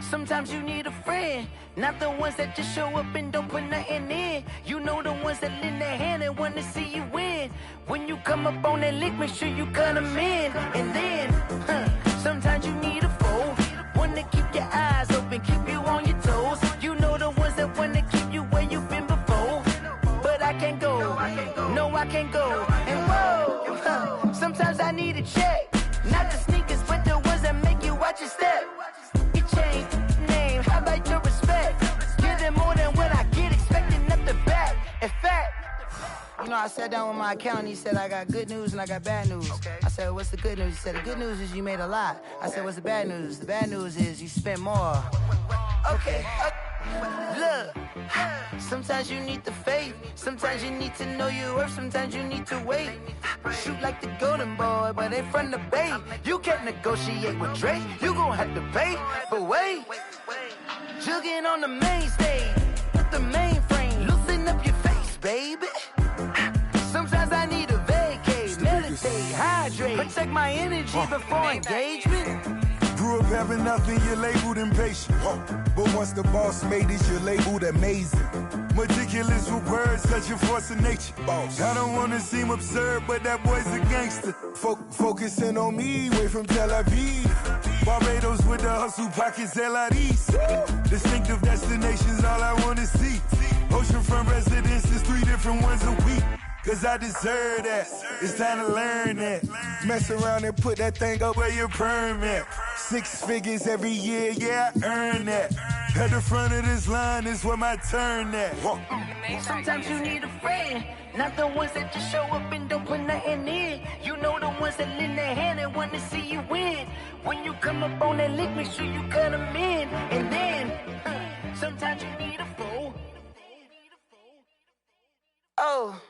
Sometimes you need a friend, not the ones that just show up and don't put nothing in. You know the ones that lend their hand and want to see you win. When you come up on that lick, make sure you cut them in. And then, sometimes you need a foe, one to keep your eyes open, keep you on your toes. You know the ones that want to keep you where you've been before. But I can't go, no I can't go. And whoa, sometimes I need a check. Not the sneakers, but the ones that make you watch your step. Your chain, name, how about your respect? Give them more than what I get, expecting up the back. In fact, you know, I sat down with my accountant. He said, I got good news and I got bad news. Okay. I said, what's the good news? He said, the good news is you made a lot. I said, what's the bad news? The bad news is you spent more. Okay. Look, sometimes you need the faith. Sometimes you need to know your worth. Sometimes you need to wait. Shoot like the golden boy, but ain't from the bay. You can't negotiate with Drake. You gon' have to pay. But wait, jugging on the main stage. Put the mainframe, loosen up your face, baby. Sometimes I need a vacate, meditate, hydrate, protect my energy before engagement. Grew up having nothing, you're labeled impatient. But once the boss made it, you're labeled amazing. Meticulous with words, such a force of nature. I don't wanna seem absurd, but that boy's a gangster. Focusing on me, way from Tel Aviv. Barbados with the hustle pockets, LIDs. Distinctive destinations, all I wanna see. Oceanfront residences, 3 different ones a week. Cause I deserve that, it's time to learn that. Mess around and put that thing up where your permit. 6 figures every year, yeah, I earn that. At the front of this line is where my turn at. Sometimes you need a friend, not the ones that just show up and don't put nothing in. You know the ones that lend their hand and want to see you win. When you come up on that lick, make sure you cut them in. And then, sometimes you need a fool. Oh.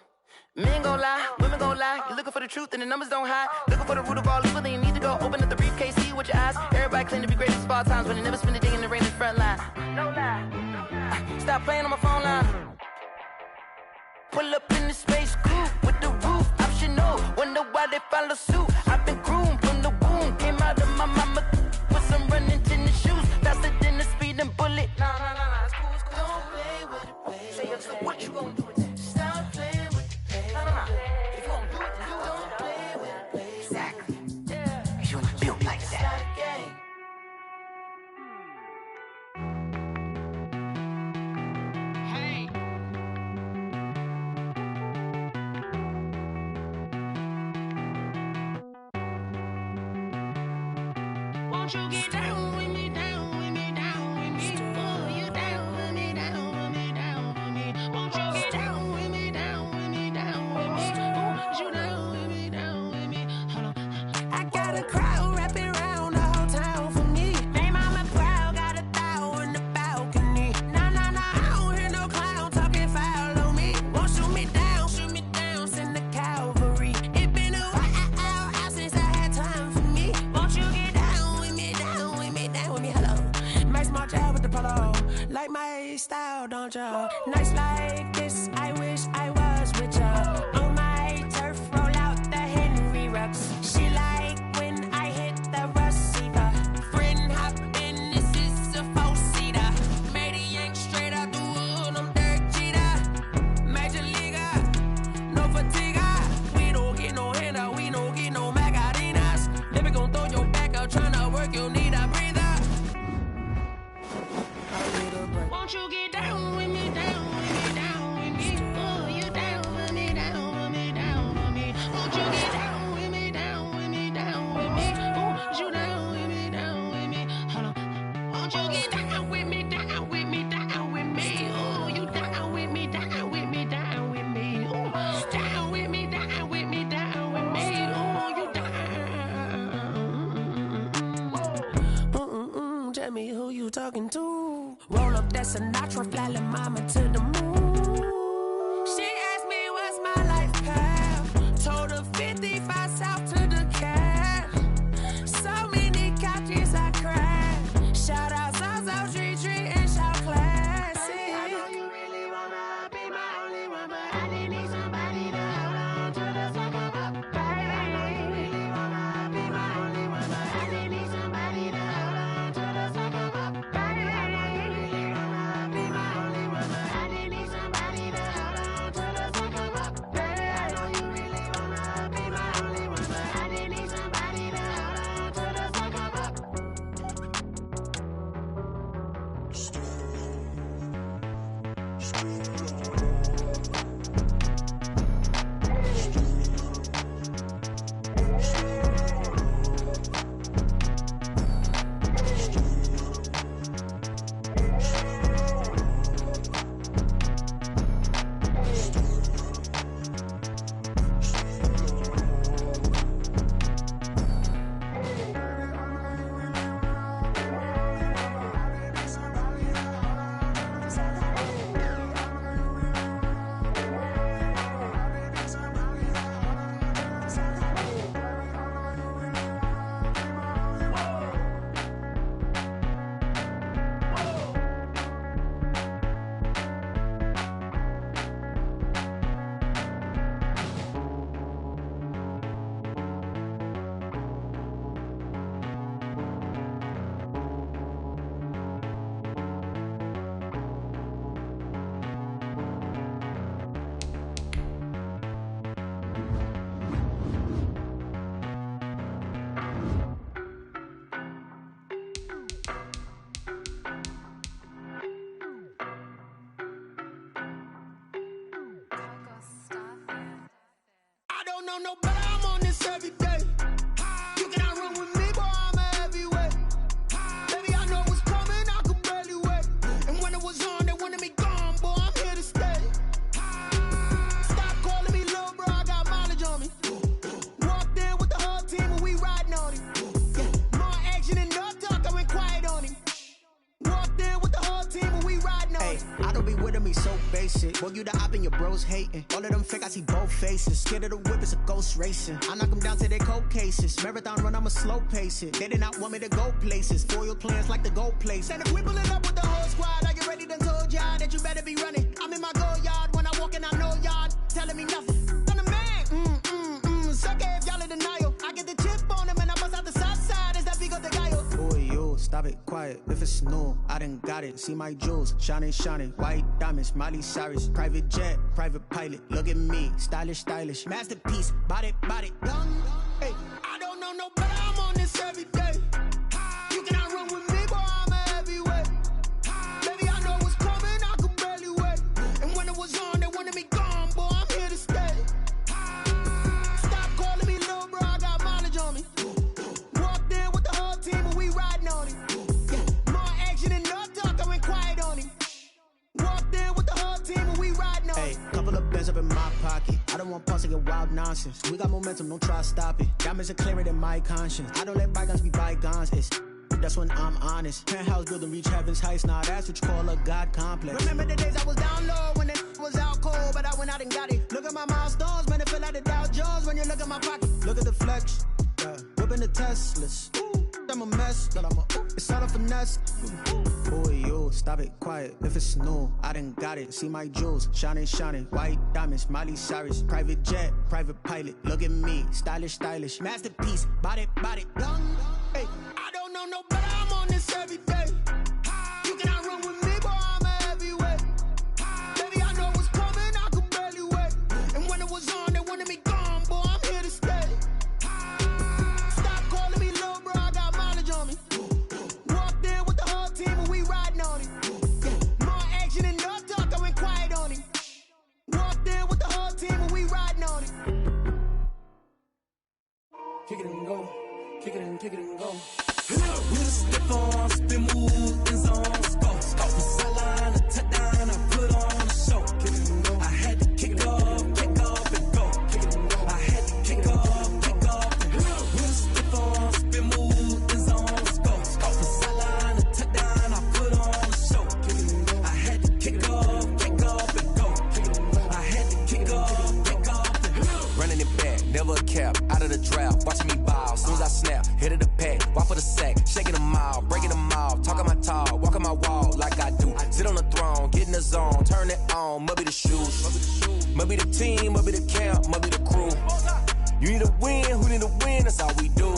Men gon' lie, women gon' lie. You're looking for the truth and the numbers don't hide. Looking for the root of all evil, then you need to go open up the briefcase, see with your eyes. Everybody claim to be greatest of all times, but they never spend a day in the rain in the front line. No lie. Stop playing on my phone line. Pull up in the space coupe with the roof optional. Wonder why they follow suit. I've been groomed from the womb. Came out of my mama with some running tennis shoes. Faster than a speeding bullet. Nah, it's cool. Don't play with it, baby. Won't you get down with me, down with me, down with me? Oh, you down with me, down with me, down with me. Won't you get down with me, down with me, down with me? Oh, you down with me, down with me? Hold on. I got a crowd wrapping around the whole town for me. They mama proud, got a thou in the balcony. Nah, nah, nah, I don't hear no clown talking foul on me. Won't shoot me down, send the cavalry. It been a while since I had time for me. Won't you get down with me, down with me, down with me? Hello. Nice smart job with the polo. Like my style, don't ya? Nice like this, I wish I was with ya. On my turf, roll out the Henry Rux. She like when I hit the receiver. Friend hop in, this is a four-seater. Made a yank straight out the wood, I'm Derek Jeter. Major leaguer, no fatigue. We don't get no handout, we don't get no Macarinas. Never gon' throw your back out, tryna work, you'll need a breather. Won't you get down with me, down with me, down with me? Oh, you down with me, down with me, down with me? Won't you get down with me, down with me, down with me? Oh, you down with me, down with me? Hold on. Won't you get down with me, down with me, down with me? Oh, you down with me, down with me, down with me? Oh, down with me, down with me, down with me? Oh, you down. Tell me who you talking to. Roll up that Sinatra, fly la mama to the moon. She asked me what's my life path. Told her 55 south to the cat. So many couches I crashed. Shout out South Street and shout classy. I know you really wanna be my only one, but I didn't need somebody to hold on to the second up, baby. I know you really wanna be my only one, but I didn't need somebody to hold on to the second up, baby. No, but I'm on this every day. You cannot run with me, boy, I'm a heavyweight. Baby, I know what's coming, I could barely wait. And when it was on, they wanted me gone, boy, I'm here to stay. Stop calling me little bro, I got mileage on me. Walked in with the whole team and we riding on him. More action and no talk, I went quiet on him. Walked in with the whole team and we riding on him. I don't be with me so basic. Boy, you the op and your bros hating. All of them fake, I see both faces. Scared of the whip, it's a ghost racing. I knock them down to their cold cases. Marathon run, I'ma slow pace it. They did not want me to go places. Foil plans like the gold place. And if we pulling up with the whole squad, I get ready to told y'all that you better be running. I'm in my go yard. When I walk in, I know y'all telling me nothing. I'm the man. Suck it if y'all in denial. I get the chip on them and I bust out the south side. Is that big of the guy? Boy, yo, stop it, quiet. If it's new, I done got it. See my jewels, shining, white diamonds, Miley Cyrus, private jet, private pilot. Look at me, stylish, masterpiece, body, young. Hey, I don't know no better, I'm on this every day. You cannot run with me, boy, I'm a heavyweight. Baby, I know what's coming, I could barely wait. And when it was on, they wanted me gone, boy, I'm here to stay. Stop calling me little bro, I got mileage on me. Walked in with the whole team and we want pause to get wild nonsense. We got momentum, don't try to stop it. Diamonds are clearer than my conscience. I don't let bygones be bygones. That's when I'm honest. Penthouse building, reach heaven's heights. Now that's what you call a God complex. Remember the days I was down low when it was out cold, but I went out and got it. Look at my milestones, man, it feel like the Dow Jones when you look at my pocket. Look at the flex, whipping the Teslas. I'm a mess, but it's all a finesse. Boy, yo, stop it, quiet. If it's new, I done got it. See my jewels, shining, shining. White diamonds, Miley Cyrus. Private jet, private pilot. Look at me, stylish, stylish. Masterpiece, body, young. Hey, I don't know no better. I'm on this every day. You cannot run with me, boy. I'm a heavyweight. Baby, I know what's coming. I could barely wait. And when it was on, they wanted me gone, boy. I'm here to stay. Stop calling me little bro. I got mileage on me. Walked in with the whole team and we riding on it. More action and no talk. I went quiet on it. Walked in with the whole team and we riding on it. Kick it and go. Kick it and go. With a stiff on, spin move, in zone, scope. From sideline to touchdown, I put on a show. Kick it and go. I had to kick off and go. Kick it and go. I had to kick off and go. With a stiff on, spin move, in zone, scope. From sideline to touchdown, I put on a show. Kick it and go. I had to kick off and go. Kick it and go. I had to kick off and go. Running it back, never a cap, out of the draft, watching me ball. Soon as I snap, hit of the pack, walk for the sack, shaking them all, breaking them all, talking my talk, walking my wall like I do. Sit on the throne, get in the zone, turn it on, must be the shoes, must be the team, must be the camp, must be the crew. You need a win, who need a win, that's all we do.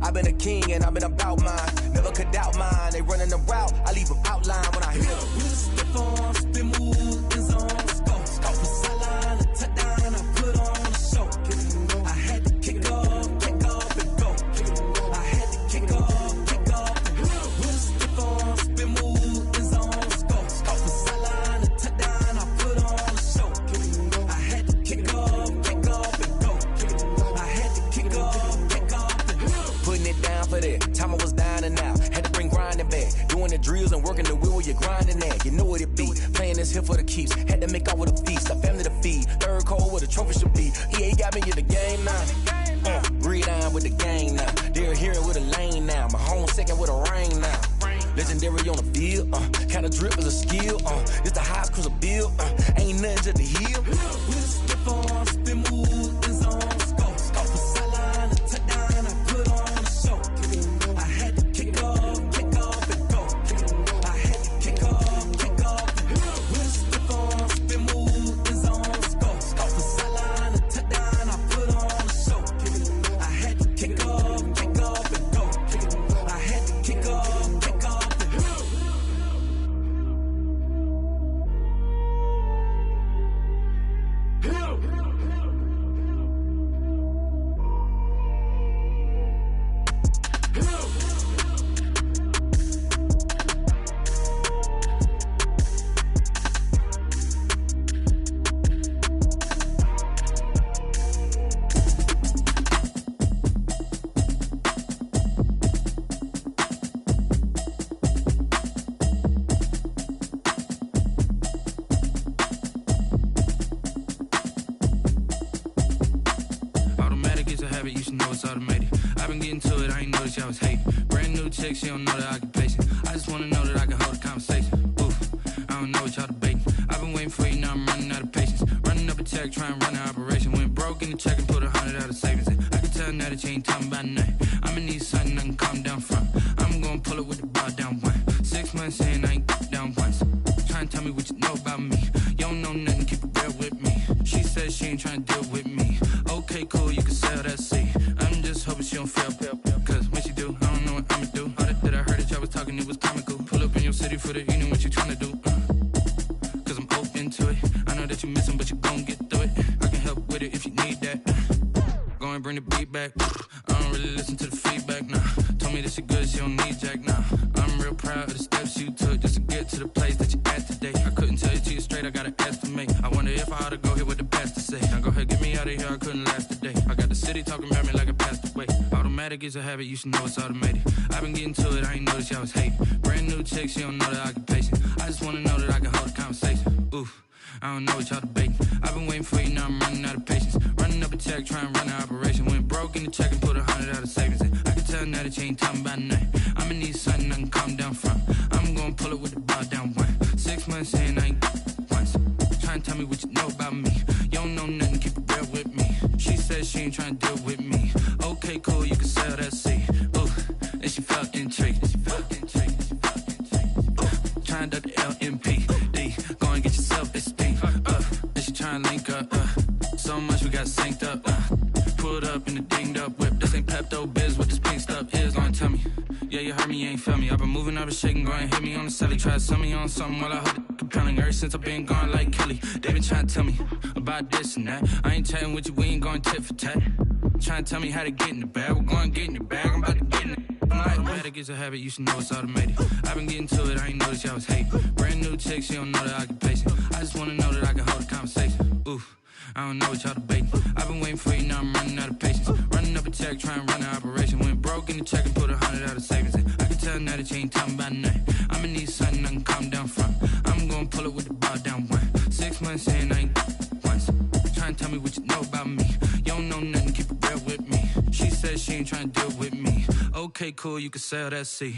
I've been a king and I've been about mine, never could doubt mine. They running the route, I leave them outline when I hit them. With a stiff on, spin move, in zone, scope. From sideline to touchdown, I put on a show. I had to kick off and go. I had to kick off and go. With a stiff on, spin move, in zone, scope. From sideline to touchdown, I put on a show. I had to kick off and go. I had to kick off and go. Putting it down for that, time I was down and out. Had to bring grinding back, doing the drills and working the wheel where you're grinding at. You know what it be, playing this here for the keeps. Had to make off with a feast, a family to feed. Third cold where the trophy should be. EA got me in the game now. Breed on with the game now. They're here with a lane now. My home second with a ring now. Legendary on the field, kind of drip is a skill. It's the highest cruiser bill, ain't nothing to the heel. With a stiff on, spin move, in zone, scope. From sideline to touchdown, I put on a show. I had to kick off and go. I had to kick off and go. With a stiff on, spin move, in zone, scope. From sideline to touchdown, I put on a show. I had to kick off and go. I had to kick off and go. You should know it's automated. I've been getting to it, I ain't noticed y'all was hating. Brand new chick, she don't know the occupation. I just wanna know that I can hold a conversation. Oof, I don't know what y'all debating. I've been waiting for you, now I'm running out of patience. Running up a check, trying to run an operation. Went broke in the check and put 100 out of savings in. I can tell now that you ain't talking about nothing. I'ma need something I can calm down from. I'm gonna pull it with the bar down one. 6 months in, I ain't down once. Trying to tell me what you know about me. You don't know nothing, keep it real with me. She says she ain't trying to deal with me. Okay, cool, you can sell that seat. I'm just hoping she don't fail. Cause when she do, I don't know what I'ma do. All that I heard that y'all was talking, it was comical. Pull up in your city for the evening, what you trying to do? Cause I'm open to it. I know that you missing, but you gon' get through it. I can help with it if you need that. Go and bring the beat back. I don't really listen to the feedback, nah. Told me that she good, she don't need jack, nah. I'm real proud of the steps you took just to get to the place that you at today. I couldn't tell you to you straight, I gotta estimate. I wonder if I ought to go here with the best to say. Now go ahead, get me out of here, I couldn't last a day. I got the city talking about me like I passed away. Automatic automatic, it's a habit, you should know it's automated. I've been getting to it, I ain't noticed y'all was hating. Brand new chick, she don't know the occupation. I just wanna know that I can hold a conversation. Oof, I don't know what y'all debating. I've been waiting for you, now I'm running out of patience. Running up a check, trying to run an operation. Went broke in the check and put 100 out of savings in. I can tell now that you ain't talking about nothing. I'ma need something I can calm down from. I'm gonna pull it with the bar down one. 6 months in, I ain't once. Trying to tell me what you know about me. You don't know nothing, keep it real with me. She said she ain't trying to deal with me. Okay, cool, you can sell that seat. Ooh, and she felt intrigued. Trying to duck the LMPD. Go and get yourself esteem. And she trying to link up. So much we got synced up. Pulled up in the dinged up whip. This ain't Pepto Biz, what this pink stuff is. Don't tell me. Yeah, you heard me, you ain't feel me. I've been moving, I've been shaking, go and hit me on the celly. Try to sell me on something while I hold it compelling. Ever since I've been gone like Kelly, they been trying to tell me about this and that. I ain't chatting with you, we ain't going tit for tat. Trying to tell me how to get in the bag. We're going to get in the bag, I'm about to get in it. I'm like, automatic is a habit, you should know it's automated. I've been getting to it, I ain't noticed y'all was hating. Brand new chick, she don't know the occupation. I just wanna know that I can hold a conversation. Oof, I don't know what y'all debating. I've been waiting for you, now I'm running out of patience. Running up a check, trying to run an operation. Went broke in the check and put 100 out of savings in. I can tell now that you ain't talking about nothing. I'ma need something I can calm down from. I'm gonna pull it with the bar down one. 6 months in, I ain't once. Trying to tell me what you know about me. You don't know nothing, keep it real with me. She said she ain't trying to deal with me. Okay, cool, you can sell that seat.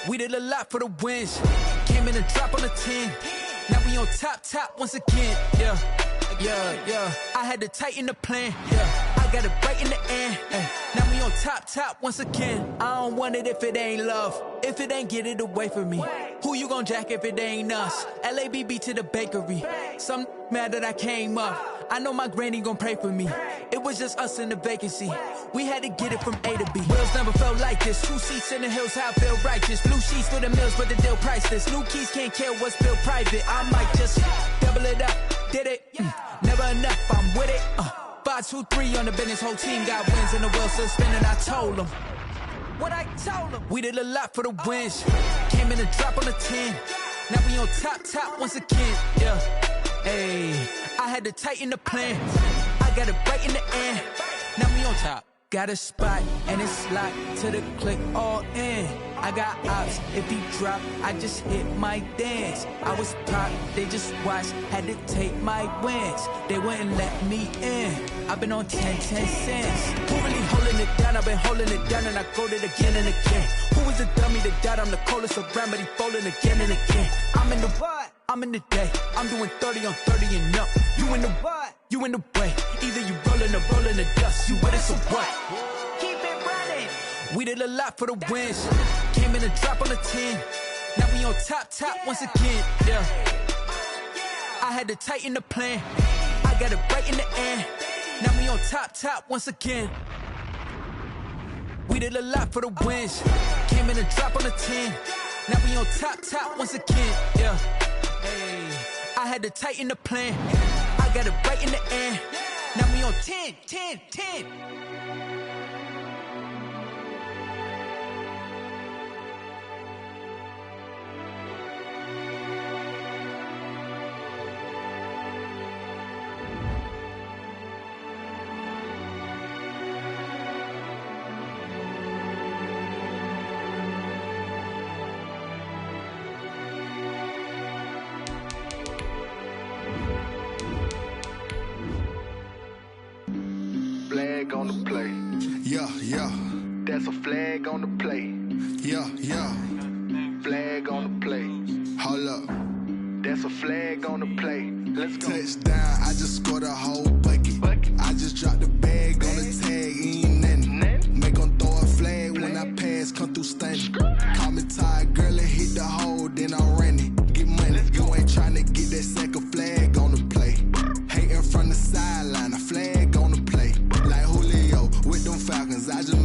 We did a lot for the wins. Came in and drop on the 10. Now we on top once again. Yeah. I had to tighten the plan. Yeah, I got it right in the end. Now we on top once again. I don't want it if it ain't love. If it ain't, get it away from me. Who you gon' jack if it ain't us? LABB to the bakery. Some mad that I came up. I know my granny gon' pray for me. It was just us in the vacancy. We had to get it from A to B. Wheels never felt like this. 2 seats in the hills, how I feel righteous. Blue sheets for the mills, but the deal priceless. New keys can't kill what's built private. I might just double it up. Did it? Never enough, I'm with it. 5, 2, 3 on the business. Whole team got wins and the wheels still spinning. I told them what I told them. We did a lot for the wins. Came in and drop on the 10. Now we on top once again. Yeah. Hey, I had to tighten the plan. I got it right in the end. Now we on top. Got a spot and it's locked to the click all in. I got ops, if he drop, I just hit my dance. I was pop, they just watched, had to take my wins. They wouldn't let me in. I've been on 10 cents. Who really holding it down? I've been holding it down and I go it again and again. Who is the dummy that died? I'm the coldest around, but he folding again and again. I'm in the what? I'm in the day. I'm doing 30 on 30 and up. You in the what? You in the way. Either you rolling or rolling the dust. You with it, so what? Keep it running. We did a lot for the wins. Came in and drop on the 10. Now we on top once again. Yeah. I had to tighten the plan. I got it right in the end. Now we on top once again. We did a lot for the wins. Came in and drop on the 10. Now we on top once again. Yeah. Hey, I had to tighten the plan. I got it right in the end. Now we on 10. Flag on the play. Yeah. That's a flag on the play. Yeah. Flag on the play. Hold up. That's a flag on the play. Let's go. Touchdown, I just scored a whole bucket. I just dropped the bag on the tag, ain't nothing. Make them throw a flag when I pass, come through stunning. Call me tired, girl, and hit the hole, then I'm running. Get money, you ain't tryna get that second flag on the play. Hating from the sideline, a flag on the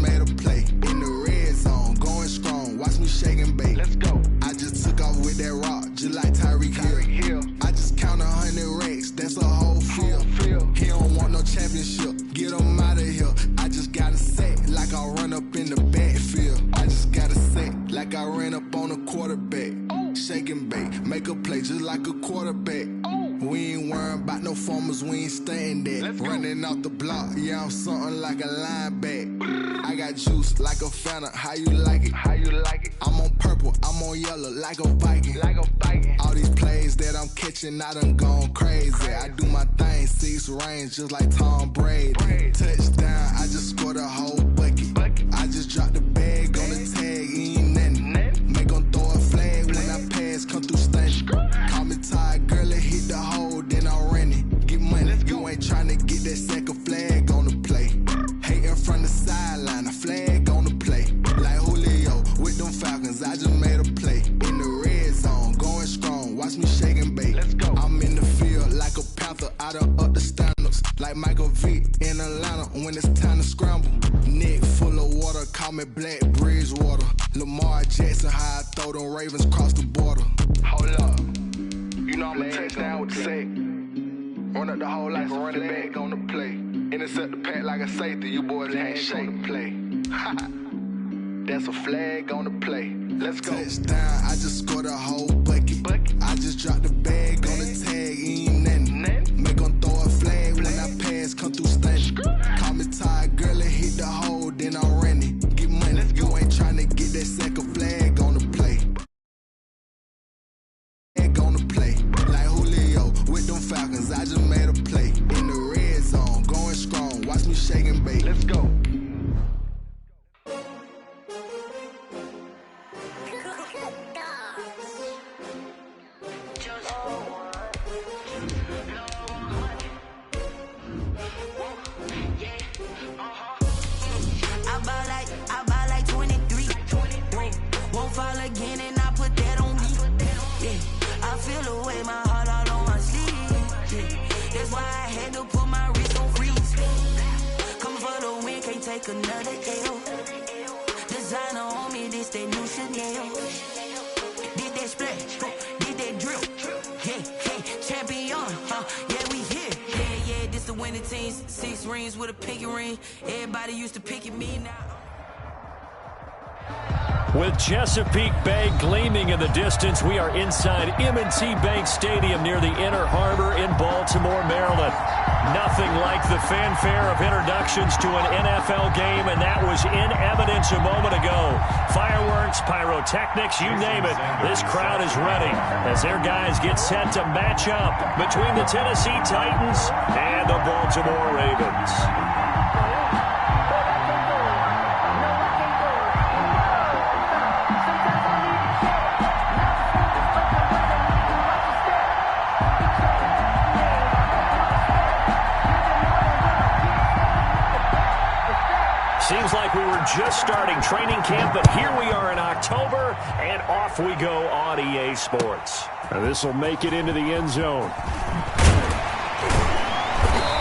made a play. In the red zone, going strong. Watch me shake and bake. Let's go. I just took off with that rock, just like Tyreek Hill. I just count 100 racks, that's a whole field. He don't want no championship, get him out of here. I just gotta say, like I run up in the backfield. I just gotta say, like I ran up on a quarterback. Shake and bake, make a play just like a quarterback. We ain't worrying about no formers, we ain't staying there. Running off the block, yeah, I'm something like a linebacker. I got juice like a Fanta, how you like it? How you like it? I'm on purple, I'm on yellow, like a Viking. Like a Viking. All these plays that I'm catching, I done gone crazy. I do my thing, 6 range, just like Tom Brady. Touchdown, I just scored a whole bucket. I just dropped the bag on the tag, ain't nothing. Make 'em throw a flag when I pass, come through stunning. Call me tired, girl, it hit the hole, then I ran it. Get money, you ain't tryna get that second flag on the play. Hating from the sideline, a flag on the play. Like Julio with them Falcons, I just made a play. In the red zone, going strong, watch me shake and bake. Let's go. I'm in the field like a Panther, I done up the standards. Like Michael Vick in Atlanta when it's time to scramble. Neck full of water, call me Black Bridgewater. Lamar Jackson, how I throw them Ravens across the border. Hold up. You know I'm a touchdown with the sack. Run up the whole like a running back on the play. Intercept the pack like a safety. You boys ain't shake the play. That's a flag on the play. Let's go. Touchdown, I just scored a whole bucket. I just dropped the bag on the tag, ain't nothing. Make 'em throw a flag when I pass, come through stunning. Call me tired, girl, it hit the hole, then I ran it. Get money, you ain't tryna get that second flag on the play. On the play, like Julio with them Falcons, I just made a play. In the red zone, going strong, watch me shake and bake. Let's go. I buy like 23. Won't fall again and I put that on me. Yeah, I feel the way my heart all on my sleeve. Yeah, that's why I had to put my wrist on freeze. Coming for the win, can't take another L. Designer on me, this that new Chanel. Did that splash, did that drill. Yeah, champion, yeah, we here. Yeah, this the winning team. 6 rings with a pinky ring. Everybody used to pick at me now. With Chesapeake Bay gleaming in the distance, we are inside M&T Bank Stadium near the Inner Harbor in Baltimore, Maryland. Nothing like the fanfare of introductions to an NFL game, and that was in evidence a moment ago. Fireworks, pyrotechnics, you name it. This crowd is ready as their guys get set to match up between the Tennessee Titans and the Baltimore Ravens. Seems like we were just starting training camp, but here we are in October, and off we go on EA Sports. This will make it into the end zone.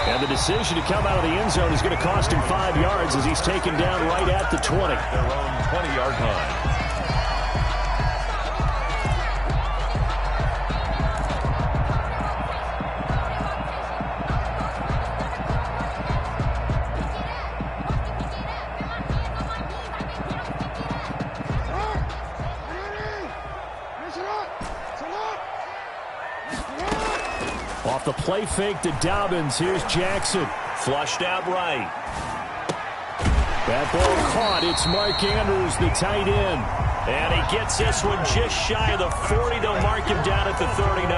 And the decision to come out of the end zone is going to cost him 5 yards as he's taken down right at the 20. Their own 20-yard line. Off the play fake to Dobbins, here's Jackson. Flushed out right. That ball caught. It's Mark Andrews, the tight end. And he gets this one just shy of the 40. They'll mark him down at the 39.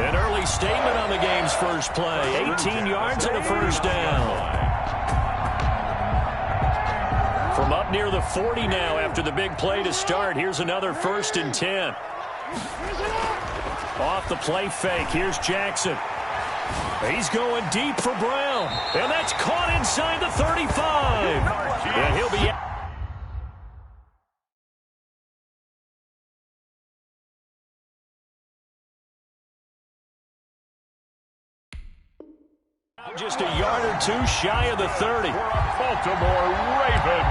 An early statement on the game's first play. 18 yards and a first down. From up near the 40 now after the big play to start. Here's another 1st and 10. Off the play fake, here's Jackson. He's going deep for Brown. And that's caught inside the 35. And he'll be Just a yard or two shy of the 30. For a Baltimore Raven.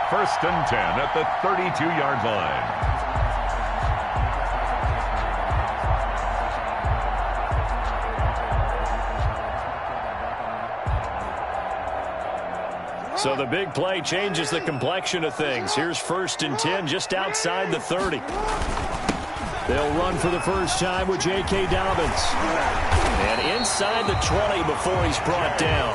1st and 10 at the 32-yard line. So the big play changes the complexion of things. Here's 1st and 10 just outside the 30. They'll run for the first time with J.K. Dobbins. And inside the 20 before he's brought down.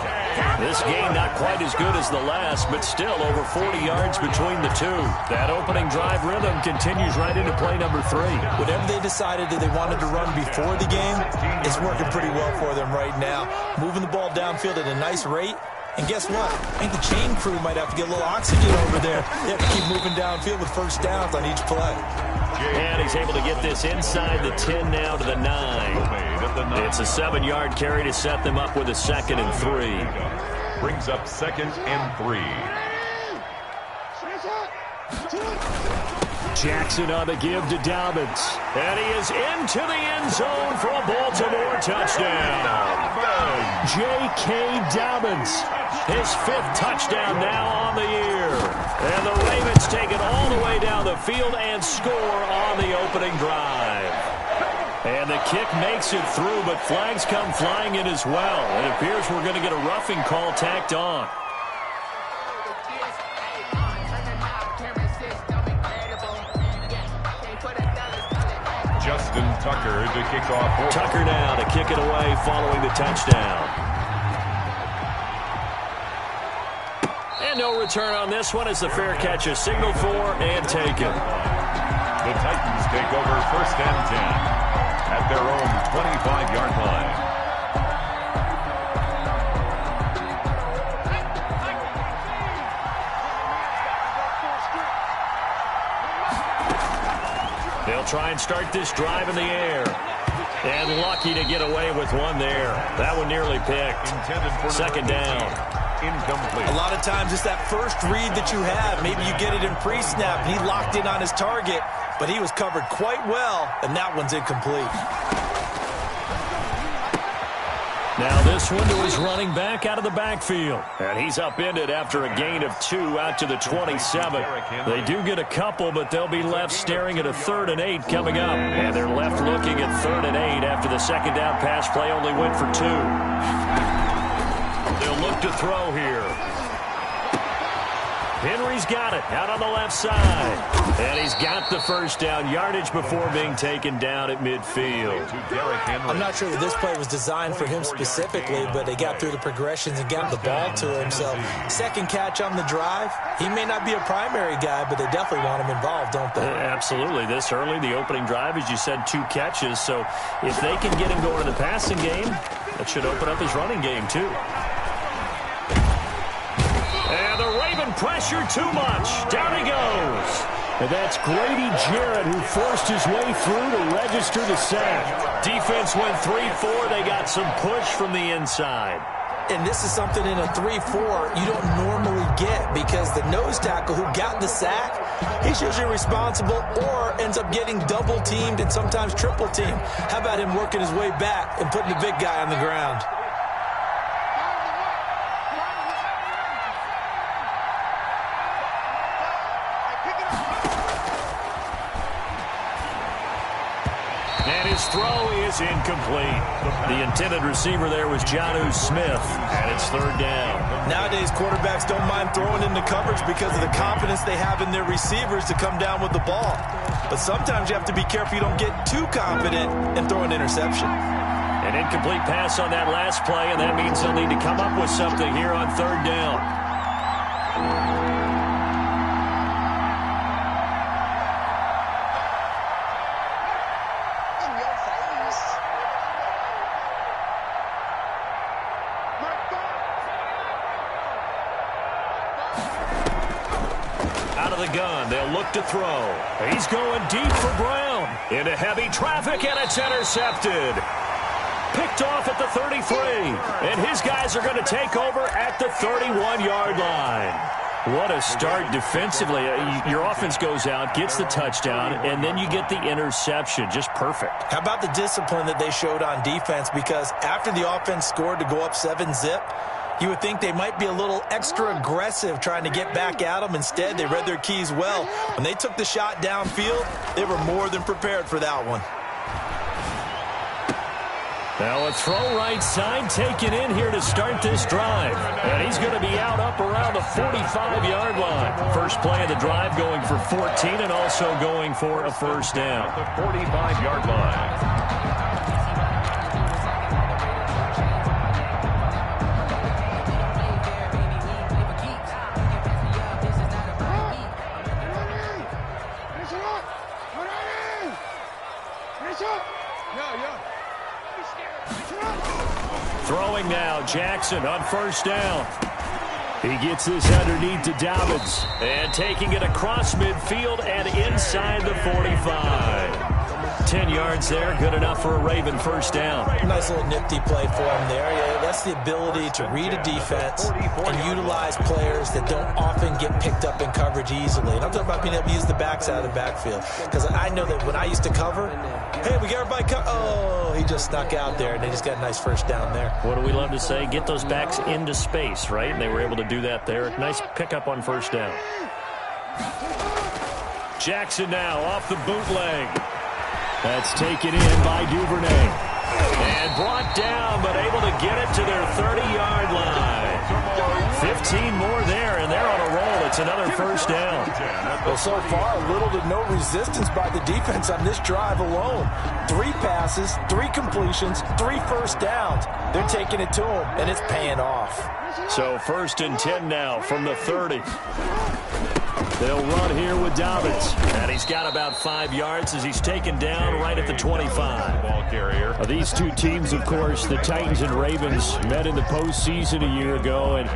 This game not quite as good as the last, but still over 40 yards between the two. That opening drive rhythm continues right into play number 3. Whatever they decided that they wanted to run before the game, it's working pretty well for them right now. Moving the ball downfield at a nice rate. And guess what? I think the chain crew might have to get a little oxygen over there. They have to keep moving downfield with first downs on each play. And he's able to get this inside the 10 now to the 9. It's a 7-yard carry to set them up with a 2nd and 3. Brings up 2nd and 3. Jackson on the give to Dobbins. And he is into the end zone for a Baltimore touchdown. J.K. Dobbins, his 5th touchdown now on the year. And the Ravens take it all the way down the field and score on the opening drive. And the kick makes it through, but flags come flying in as well. It appears we're going to get a roughing call tacked on. Justin Tucker to kick off. Tucker now to kick it away following the touchdown. And no return on this one as the fair catch is signaled for and taken. The Titans take over 1st and 10 at their own 25-yard line. They'll try and start this drive in the air. And lucky to get away with one there. That one nearly picked. 2nd down. Incomplete. A lot of times it's that first read that you have. Maybe you get it in pre-snap, and he locked in on his target, but he was covered quite well, and that one's incomplete. Now this one to his running back out of the backfield. And he's upended after a gain of 2 out to the 27. They do get a couple, but they'll be left staring at a 3rd and 8 coming up. And they're left looking at 3rd and 8 after the 2nd down pass play only went for 2. They'll look to throw here. Henry's got it out on the left side. And he's got the first down yardage before being taken down at midfield. I'm not sure that this play was designed for him specifically, but they got through the progressions and got the ball to him. So 2nd catch on the drive. He may not be a primary guy, but they definitely want him involved, don't they? Absolutely. This early, the opening drive, as you said, 2 catches. So if they can get him going in the passing game, that should open up his running game too. And the Raven pressure too much. Down he goes. And that's Grady Jarrett who forced his way through to register the sack. Defense went 3-4. They got some push from the inside. And this is something in a 3-4 you don't normally get because the nose tackle who got the sack, he's usually responsible or ends up getting double teamed and sometimes triple teamed. How about him working his way back and putting the big guy on the ground? His throw is incomplete. The intended receiver there was Jonnu Smith, and it's 3rd down. Nowadays, quarterbacks don't mind throwing into coverage because of the confidence they have in their receivers to come down with the ball. But sometimes you have to be careful you don't get too confident and throw an interception. An incomplete pass on that last play, and that means they'll need to come up with something here on 3rd down. To throw. He's going deep for Brown. Into heavy traffic, and it's intercepted. Picked off at the 33. And his guys are going to take over at the 31-yard line. What a start defensively. Your offense goes out, gets the touchdown, and then you get the interception. Just perfect. How about the discipline that they showed on defense? Because after the offense scored to go up 7-zip, you would think they might be a little extra aggressive trying to get back at them. Instead, they read their keys well. When they took the shot downfield, they were more than prepared for that one. Now a throw right side taken in here to start this drive. And he's going to be out up around the 45-yard line. First play of the drive going for 14 and also going for a first down. The 45-yard line. Throwing now, Jackson on first down. He gets this underneath to Dobbins. And taking it across midfield and inside the 45. 10 yards there, good enough for a Raven first down. Nice little nifty play for him there. Yeah, that's the ability to read a defense and utilize players that don't often get picked up in coverage easily. And I'm talking about being able to use the backside of the backfield. Because I know that when I used to cover, hey, we got everybody covered. Oh, he just snuck out there, and they just got a nice first down there. What do we love to say? Get those backs into space, right? And they were able to do that there. Nice pickup on first down. Jackson now off the bootleg. That's taken in by Duvernay. And brought down, but able to get it to their 30-yard line. 15 more there, and they're on a roll. It's another first down. Well, so far, little to no resistance by the defense on this drive alone. 3 passes, 3 completions, 3 first downs. They're taking it to them, and it's paying off. So 1st and 10 now from the 30. They'll run here with Dobbins. And he's got about 5 yards as he's taken down right at the 25. Ball carrier. These two teams, of course, the Titans and Ravens, met in the postseason a year ago. And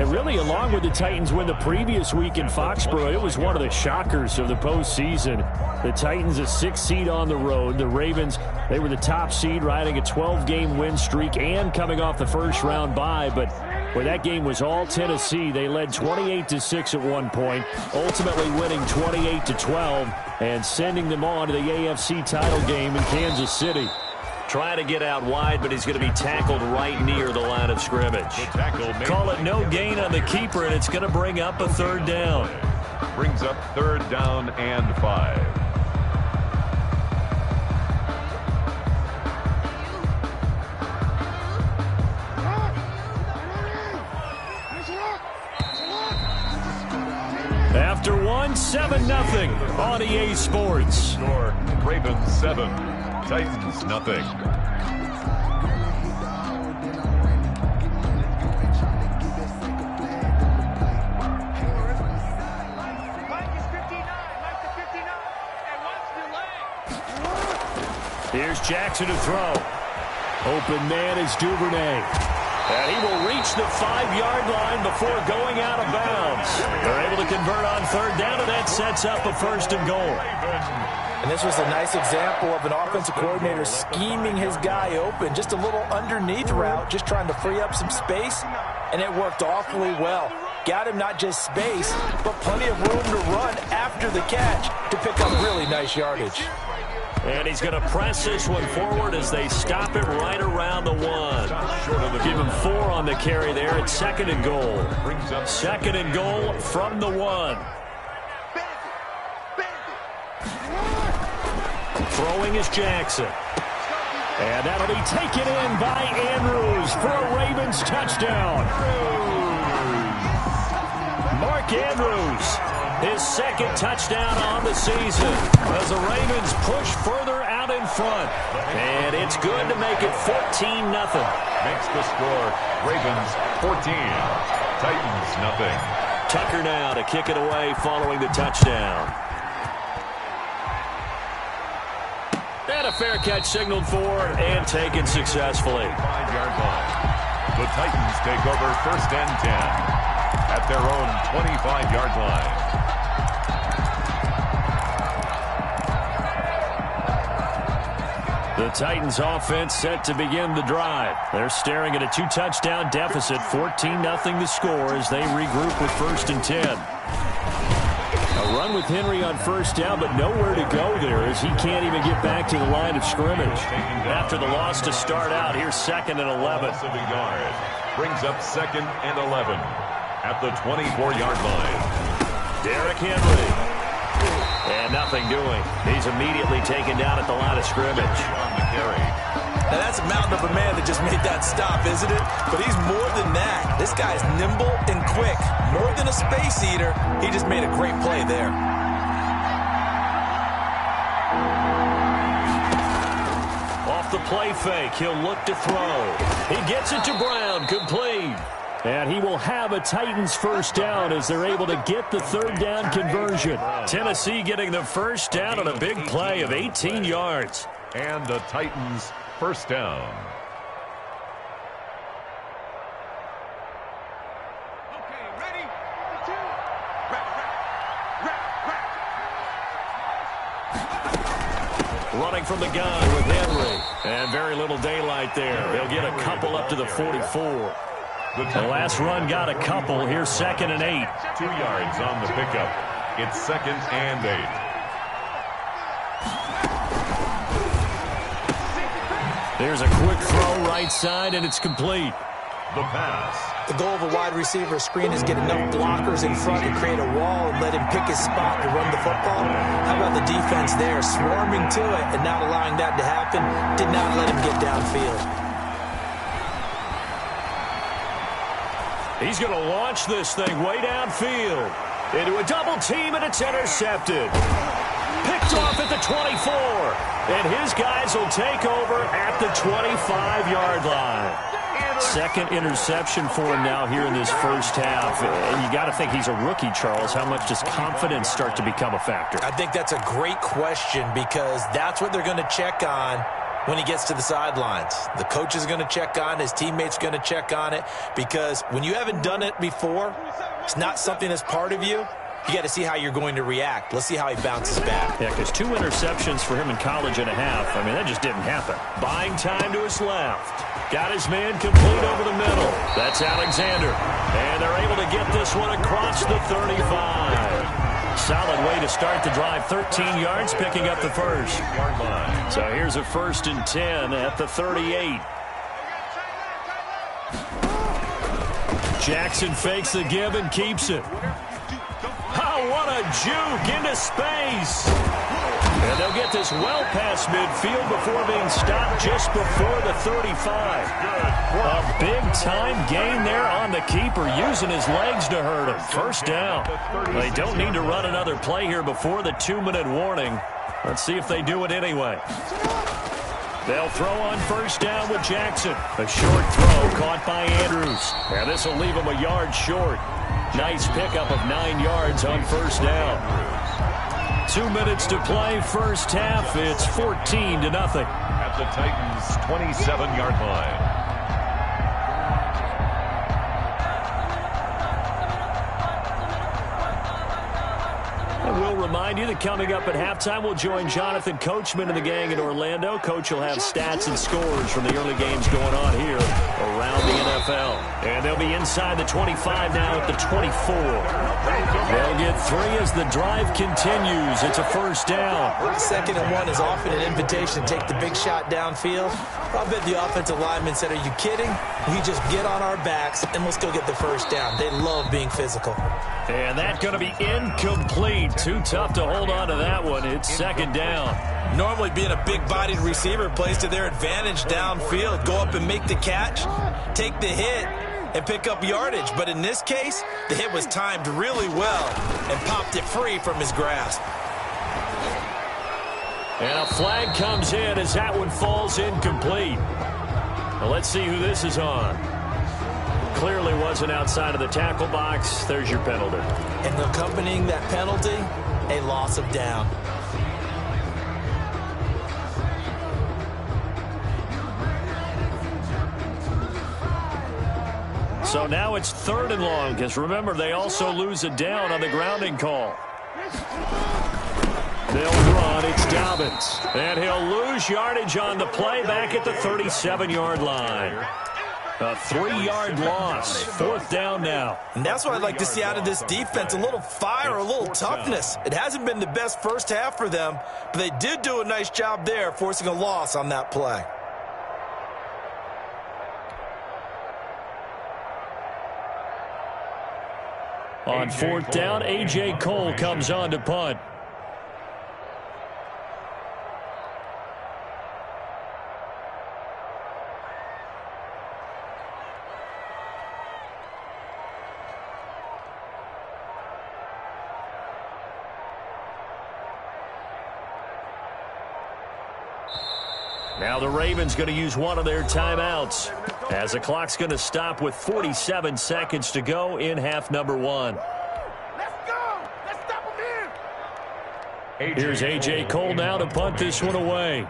really, along with the Titans win the previous week in Foxborough, it was one of the shockers of the postseason. The Titans, a 6th seed on the road. The Ravens, they were the top seed, riding a 12-game win streak and coming off the first-round bye. But where that game was all Tennessee, they led 28-6 at one point, ultimately winning 28-12 and sending them on to the AFC title game in Kansas City. Trying to get out wide, but he's going to be tackled right near the line of scrimmage. Call it no gain on the keeper, and it's going to bring up a 3rd down. Brings up 3rd down and 5. After one, 7-0 on EA Sports. Score, Ravens 7, Titans nothing. Here's Jackson to throw. Open man is Duvernay. And he will reach the 5-yard line before going out of bounds. They're able to convert on 3rd down, and that sets up a 1st and goal. And this was a nice example of an offensive coordinator scheming his guy open. Just a little underneath route, just trying to free up some space, and it worked awfully well. Got him not just space, but plenty of room to run after the catch to pick up really nice yardage. And he's going to press this one forward as they stop it right around the 1. Give him 4 on the carry there. It's 2nd and goal. 2nd and goal from the 1. Throwing is Jackson. And that'll be taken in by Andrews for a Ravens touchdown. Mark Andrews. His 2nd touchdown on the season as the Ravens push further out in front. And it's good to make it 14-0. Makes the score, Ravens 14, Titans nothing. Tucker now to kick it away following the touchdown. And a fair catch signaled for and taken successfully. 5-yard line. The Titans take over 1st and 10 at their own 25-yard line. The Titans offense set to begin the drive. They're staring at a 2-touchdown deficit, 14-0 the score as they regroup with 1st and 10. A run with Henry on 1st down, but nowhere to go there as he can't even get back to the line of scrimmage. After the loss to start out, here's 2nd and 11. Brings up 2nd and 11 at the 24-yard line. Derrick Henry. And nothing doing. He's immediately taken down at the line of scrimmage. Now that's a mountain of a man that just made that stop, isn't it? But he's more than that. This guy's nimble and quick. More than a space eater, he just made a great play there. Off the play fake, he'll look to throw. He gets it to Brown, complete. And he will have a Titans 1st down as they're able to get the 3rd down conversion. Tennessee getting the 1st down on a big play of 18 yards. And the Titans 1st down. Running from the gun with Henry. And very little daylight there. He'll get a couple up to the 44. The last run got a couple. Here's 2nd and 8. 2 yards on the pickup. It's 2nd and 8. There's a quick throw right side, and it's complete. The pass. The goal of a wide receiver screen is get enough blockers in front to create a wall and let him pick his spot to run the football. How about the defense there, swarming to it and not allowing that to happen? Did not let him get downfield. He's going to launch this thing way downfield. Into a double team, and it's intercepted. Picked off at the 24. And his guys will take over at the 25-yard line. 2nd interception for him now here in this 1st half. And you got to think he's a rookie, Charles. How much does confidence start to become a factor? I think that's a great question because that's what they're going to check on when he gets to the sidelines. The coach is going to check on it. His teammates are going to check on it because when you haven't done it before, it's not something that's part of you. You got to see how you're going to react. Let's see how he bounces back. Yeah, because 2 interceptions for him in college and a half. I mean, that just didn't happen. Buying time to his left. Got his man complete over the middle. That's Alexander. And they're able to get this one across the 35. Solid way to start the drive. 13 yards, picking up the 1st. So here's a 1st and 10 at the 38. Jackson fakes the give and keeps it. Oh, what a juke into space. And they'll get this well past midfield before being stopped just before the 35. A big-time gain there on the keeper, using his legs to hurt him. 1st down. They don't need to run another play here before the 2-minute warning. Let's see if they do it anyway. They'll throw on 1st down with Jackson. A short throw caught by Andrews. And this will leave him a yard short. Nice pickup of 9 yards on 1st down. 2 minutes to play, 1st half. It's 14-0. At the Titans' 27-yard line. And we'll remind you that coming up at halftime, we'll join Jonathan Coachman and the gang in Orlando. Coach will have stats and scores from the early games going on here around the NFL. And they'll be inside the 25 now at the 24. They'll get 3 as the drive continues. It's a 1st down. 2nd and 1 is often an invitation to take the big shot downfield. I bet the offensive lineman said, "Are you kidding? We just get on our backs and let's go get the 1st down." They love being physical. And that's going to be incomplete. Too tough to hold on to that one. It's 2nd down. Normally being a big-bodied receiver plays to their advantage downfield. Go up and make the catch, take the hit, and pick up yardage. But in this case, the hit was timed really well and popped it free from his grasp. And a flag comes in as that one falls incomplete. Well, let's see who this is on. Clearly wasn't outside of the tackle box. There's your penalty. And accompanying that penalty, a loss of down. So now it's 3rd and long, because remember, they also lose a down on the grounding call. They'll run. It's Dobbins. And he'll lose yardage on the play back at the 37-yard line. A 3-yard loss. 4th down now. And that's what I'd like to see out of this defense. A little fire, a little toughness. It hasn't been the best first half for them, but they did do a nice job there, forcing a loss on that play. On 4th down, A.J. Cole comes on to punt. Now the Ravens going to use one of their timeouts as the clock's going to stop with 47 seconds to go in half number 1. Let's go! Let's stop him here! Here's A.J. Cole now to punt this one away.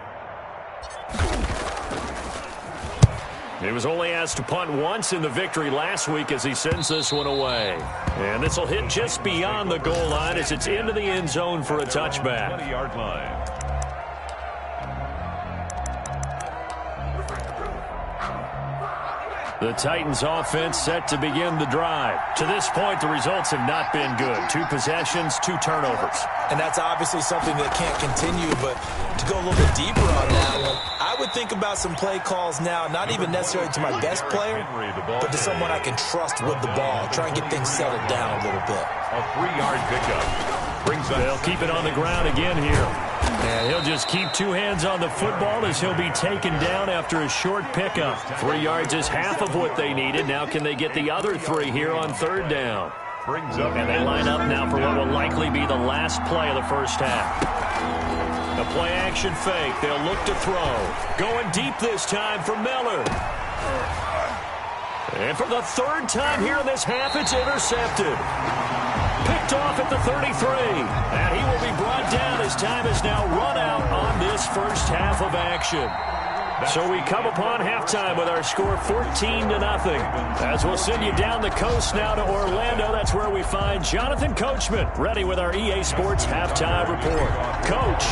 He was only asked to punt once in the victory last week as he sends this one away. And this will hit just beyond the goal line as it's into the end zone for a touchback. 20-yard line. The Titans offense set to begin the drive. To this point, the results have not been good. 2 possessions, 2 turnovers. And that's obviously something that can't continue, but to go a little bit deeper on that one, I would think about some play calls now, not even necessarily to my best player, but to someone I can trust with the ball. Try and get things settled down a little bit. A 3-yard pickup. They'll keep it on the ground again here. And he'll just keep 2 hands on the football as he'll be taken down after a short pickup. 3 yards is half of what they needed. Now can they get the other 3 here on 3rd down? And they line up now for what will likely be the last play of the first half. The play-action fake. They'll look to throw. Going deep this time for Miller. And for the 3rd time here in this half, it's intercepted. Picked off at the 33. And he will be brought down as time is now run out on this first half of action. So we come upon halftime with our score 14-0. As we'll send you down the coast now to Orlando, that's where we find Jonathan Coachman ready with our EA Sports halftime report. Coach,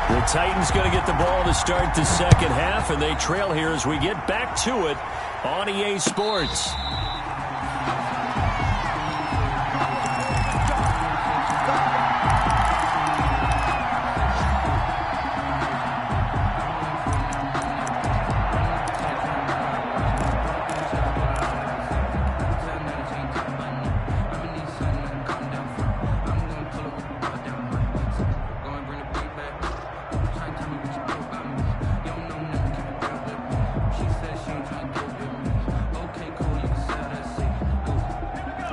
the Titans going to get the ball to start the second half, and they trail here as we get back to it on EA Sports.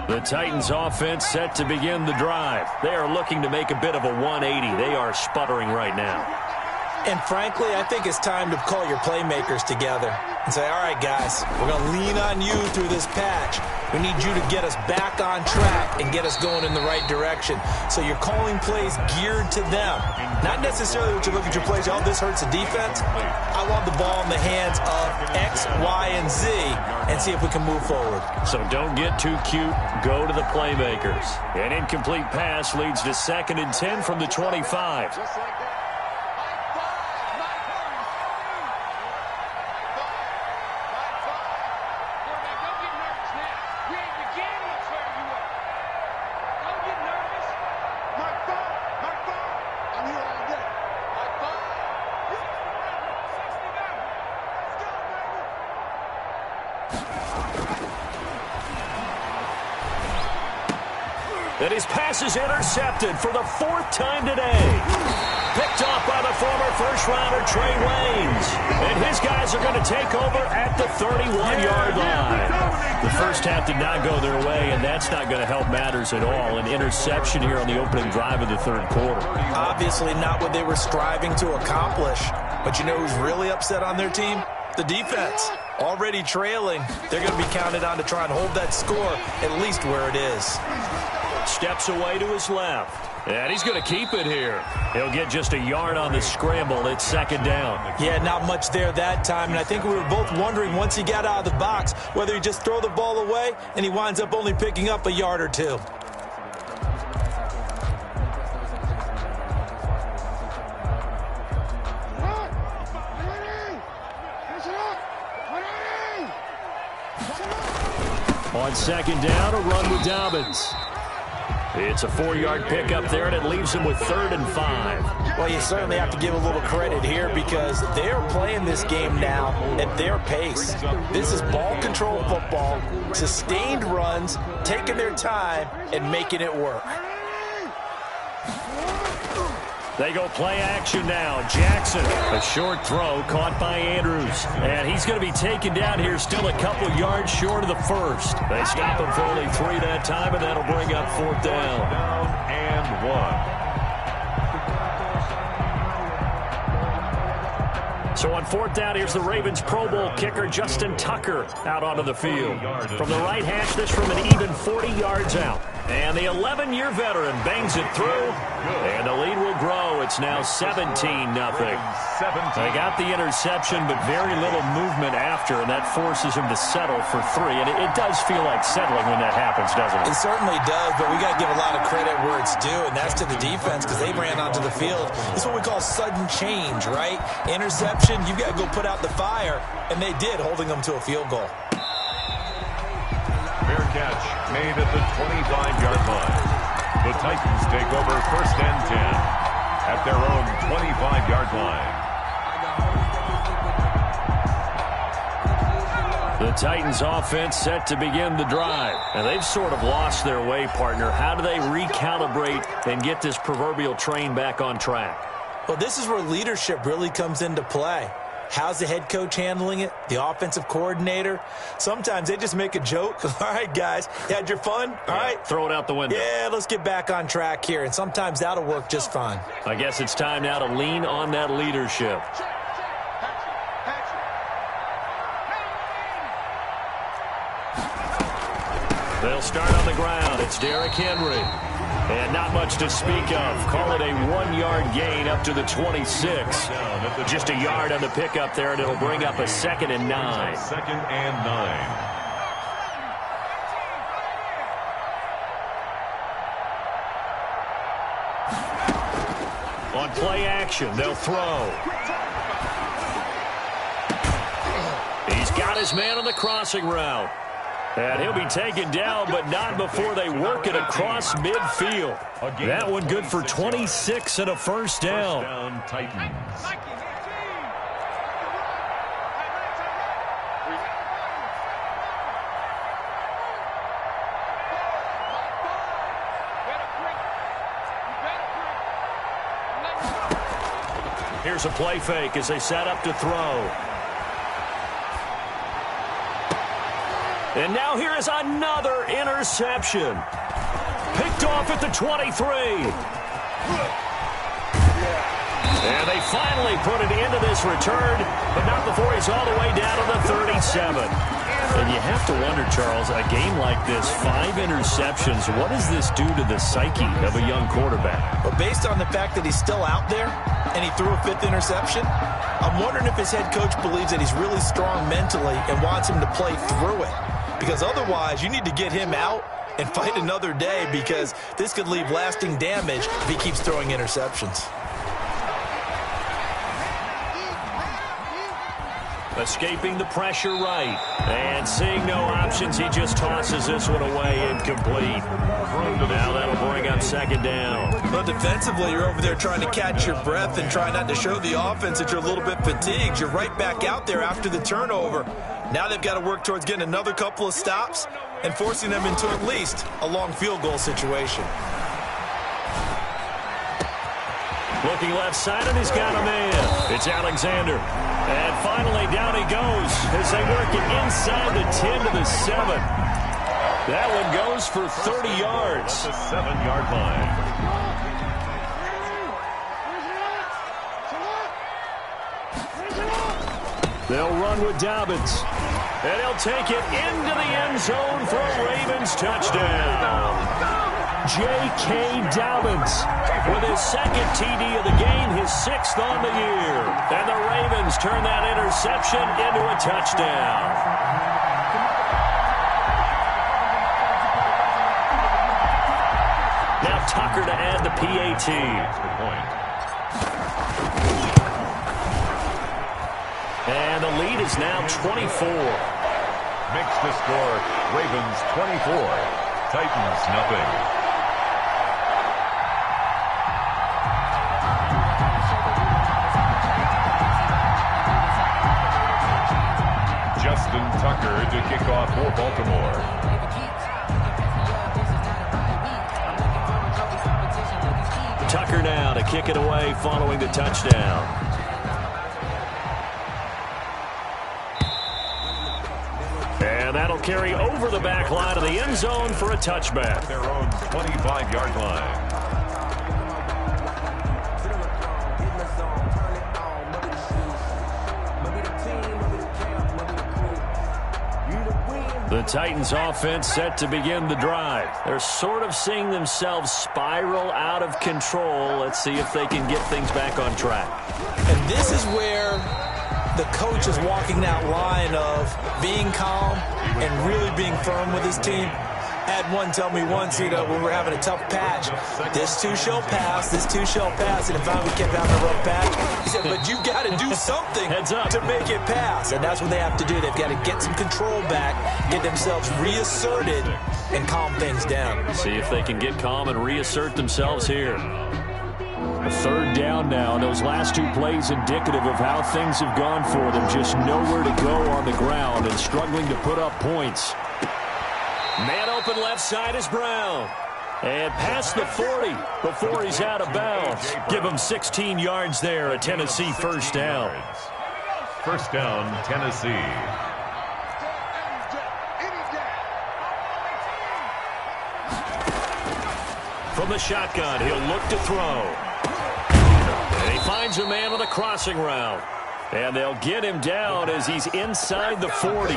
The Titans offense set to begin the drive. They are looking to make a bit of a 180. They are sputtering right now. And frankly, I think it's time to call your playmakers together and say, all right, guys, we're going to lean on you through this patch. We need you to get us back on track and get us going in the right direction. So you're calling plays geared to them. Not necessarily what you look at your plays, oh, this hurts the defense. I want the ball in the hands of X, Y, and Z and see if we can move forward. So don't get too cute. Go to the playmakers. An incomplete pass leads to 2nd and 10 from the 25. And his pass is intercepted for the 4th time today. Picked off by the former first-rounder Trey Waynes. And his guys are going to take over at the 31-yard line. The first half did not go their way, and that's not going to help matters at all. An interception here on the opening drive of the 3rd quarter. Obviously not what they were striving to accomplish. But you know who's really upset on their team? The defense. Already trailing. They're going to be counted on to try and hold that score at least where it is. Steps away to his left. And he's going to keep it here. He'll get just a yard on the scramble. It's 2nd down. Yeah, not much there that time. And I think we were both wondering once he got out of the box whether he just throw the ball away and he winds up only picking up a yard or 2. On second down, a run with Dobbins. It's a 4-yard pickup there, and it leaves him with 3rd and 5. Well, you certainly have to give a little credit here because they're playing this game now at their pace. This is ball control football, sustained runs, taking their time, and making it work. They go play action now. Jackson, a short throw caught by Andrews. And he's going to be taken down here, still a couple yards short of the first. They stop him for only 3 that time, and that'll bring up 4th down. Down and 1. So on 4th down, here's the Ravens Pro Bowl kicker Justin Tucker out onto the field. From the right hash, this from an even 40 yards out. And the 11-year veteran bangs it through, and the lead will grow. It's now 17-0. They got the interception, but very little movement after, and that forces him to settle for 3. And it does feel like settling when that happens, doesn't it? It certainly does, but we got to give a lot of credit where it's due, and that's to the defense because they ran onto the field. It's what we call sudden change, right? Interception, you've got to go put out the fire, and they did, holding them to a field goal. Fair catch made at the 25-yard line. The Titans take over 1st and 10 at their own 25-yard line. The Titans offense set to begin the drive. And they've sort of lost their way, partner. How do they recalibrate and get this proverbial train back on track? Well, this is where leadership really comes into play. How's the head coach handling it? The offensive coordinator? Sometimes they just make a joke. All right, guys, you had your fun? All right. Throw it out the window. Yeah, let's get back on track here. And sometimes that'll work just fine. I guess it's time now to lean on that leadership. They'll start on the ground. It's Derrick Henry. And not much to speak of. Call it a 1-yard gain up to the 26. Just a yard on the pickup there, and it'll bring up a 2nd and 9. 2nd and 9. On play action, they'll throw. He's got his man on the crossing route. And he'll be taken down, but not before they work it across midfield. That one good for 26 and a 1st down. 1st down, Titans. Here's a play fake as they set up to throw. And now here is another interception. Picked off at the 23. And they finally put it into this return, but not before he's all the way down to the 37. And you have to wonder, Charles, a game like this, 5 interceptions, what does this do to the psyche of a young quarterback? But based on the fact that he's still out there and he threw a 5th interception, I'm wondering if his head coach believes that he's really strong mentally and wants him to play through it. Because otherwise, you need to get him out and fight another day because this could leave lasting damage if he keeps throwing interceptions. Escaping the pressure right. And seeing no options, he just tosses this one away incomplete. Now that'll bring up 2nd down. Well, defensively, you're over there trying to catch your breath and try not to show the offense that you're a little bit fatigued. You're right back out there after the turnover. Now they've got to work towards getting another couple of stops and forcing them into at least a long field goal situation. Looking left side, and he's got a man. It's Alexander. And finally, down he goes as they work it inside the 10 to the 7. That one goes for 30 yards. The 7-yard line. They'll run with Dobbins. And he'll take it into the end zone for a Ravens touchdown. J.K. Dobbins with his 2nd TD of the game, his 6th on the year. And the Ravens turn that interception into a touchdown. Now Tucker to add the PAT. Extra point. And the lead is now 24. makes the score Ravens 24, Titans nothing. Justin Tucker to kick off for Baltimore. Tucker now to kick it away following the touchdown. And that'll carry over the back line of the end zone for a touchback. Their own 25-yard line. The Titans offense set to begin the drive. They're sort of seeing themselves spiral out of control. Let's see if they can get things back on track. And this is where the coach is walking that line of being calm and really being firm with his team. I had one tell me once, when we're having a tough patch, this too shall pass, this too shall pass. And if we kept having a rough patch, he said, but you got to do something to make it pass. And that's what they have to do. They've got to get some control back, get themselves reasserted, and calm things down. See if they can get calm and reassert themselves here. A third down now, and those last two plays indicative of how things have gone for them. Just nowhere to go on the ground and struggling to put up points. Man open left side is Brown. And past the 40 before he's out of bounds. Give him 16 yards there, a Tennessee first down. First down, Tennessee. From the shotgun, he'll look to throw. And he finds a man on the crossing route. And they'll get him down as he's inside the 40.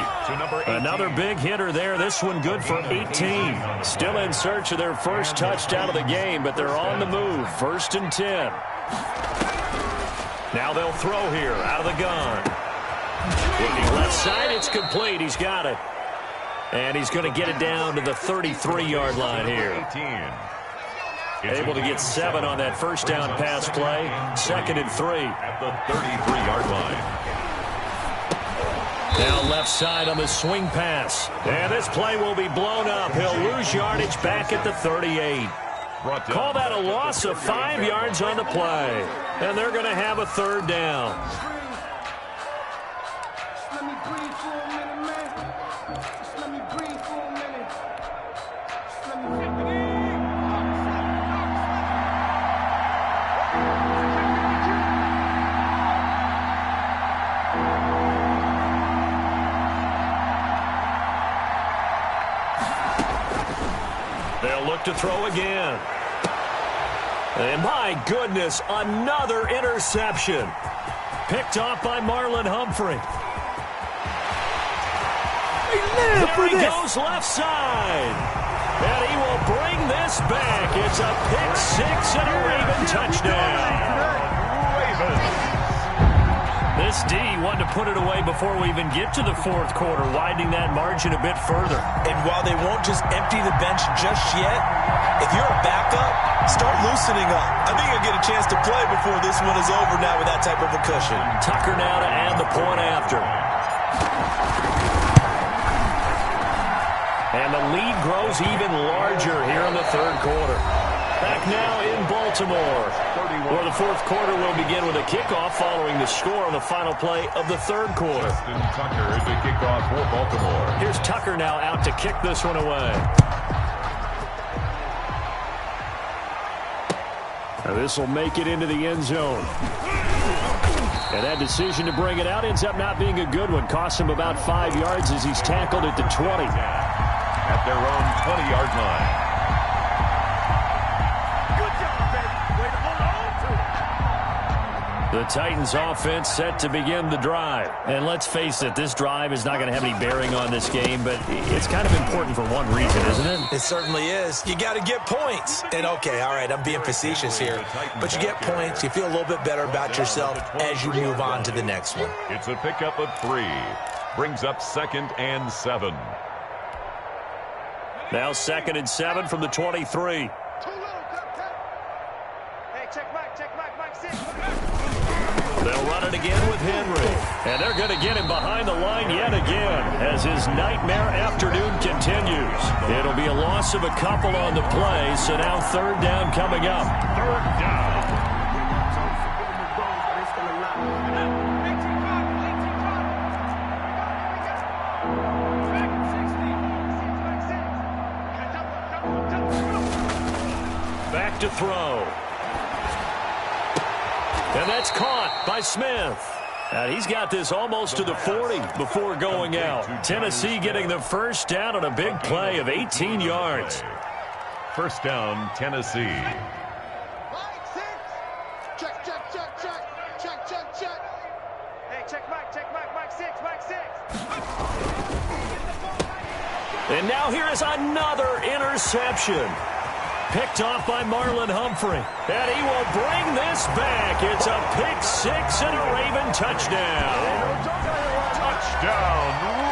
Another big hitter there. This one good for 18. Still in search of their first touchdown of the game, but they're on the move. 1st and 10. Now they'll throw here out of the gun. Looking left side, it's complete. He's got it. And he's going to get it down to the 33-yard line here. Able to get 7 on that first down pass play. 2nd and 3. At the 33-yard line. Now left side on the swing pass. And this play will be blown up. He'll lose yardage back at the 38. Call that a loss of 5 yards on the play. And they're going to have a third down. They'll look to throw again. And my goodness, another interception. Picked off by Marlon Humphrey. There he goes left side. And he will bring this back. It's a pick 6 and a Raven touchdown. This D wanted to put it away before we even get to the 4th quarter, widening that margin a bit further. And while they won't just empty the bench just yet, if you're a backup, start loosening up. I think you'll get a chance to play before this one is over now with that type of a cushion. Tucker now to add the point after. And the lead grows even larger here in the 3rd quarter. Back now in Baltimore, where the 4th quarter will begin with a kickoff following the score on the final play of the 3rd quarter. Justin Tucker to kick off for Baltimore. Here's Tucker now out to kick this one away. Now this will make it into the end zone. And that decision to bring it out ends up not being a good one. Costs him about 5 yards as he's tackled at the 20. At their own 20-yard line. The Titans offense set to begin the drive. And let's face it, this drive is not going to have any bearing on this game, but it's kind of important for one reason, isn't it? It certainly is. You got to get points. And okay, all right, I'm being facetious here, but you get points, you feel a little bit better about yourself as you move on to the next one. It's a pickup of 3. Brings up 2nd and 7. Now 2nd and 7 from the 23. Hey, check Mike, Mike 6. They'll run it again with Henry. And they're going to get him behind the line yet again as his nightmare afternoon continues. It'll be a loss of a couple on the play, so now third down coming up. Third down. Back to throw. And that's caught by Smith. And he's got this almost to the 40 before going out. Tennessee getting the first down on a big play of 18 yards. First down, Tennessee. Check, check, check, check. Check, check, check. Hey, check Mike 6, Mike 6. And now here is another interception. Picked off by Marlon Humphrey. And he will bring this back. It's a pick six and a Raven touchdown. Touchdown,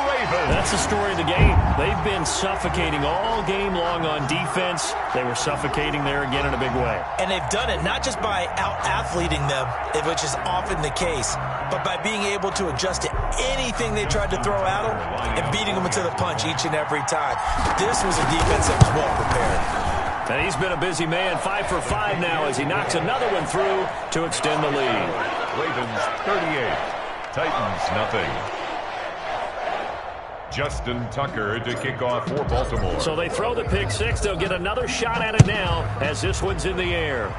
Ravens. That's the story of the game. They've been suffocating all game long on defense. They were suffocating there again in a big way. And they've done it not just by out-athleting them, which is often the case, but by being able to adjust to anything they tried to throw at them and beating them to the punch each and every time. This was a defense that was well prepared. And he's been a busy man, 5 for 5 now as he knocks another one through to extend the lead. Ravens 38, Titans nothing. Justin Tucker to kick off for Baltimore. So they throw the pick six. They'll get another shot at it now as this one's in the air.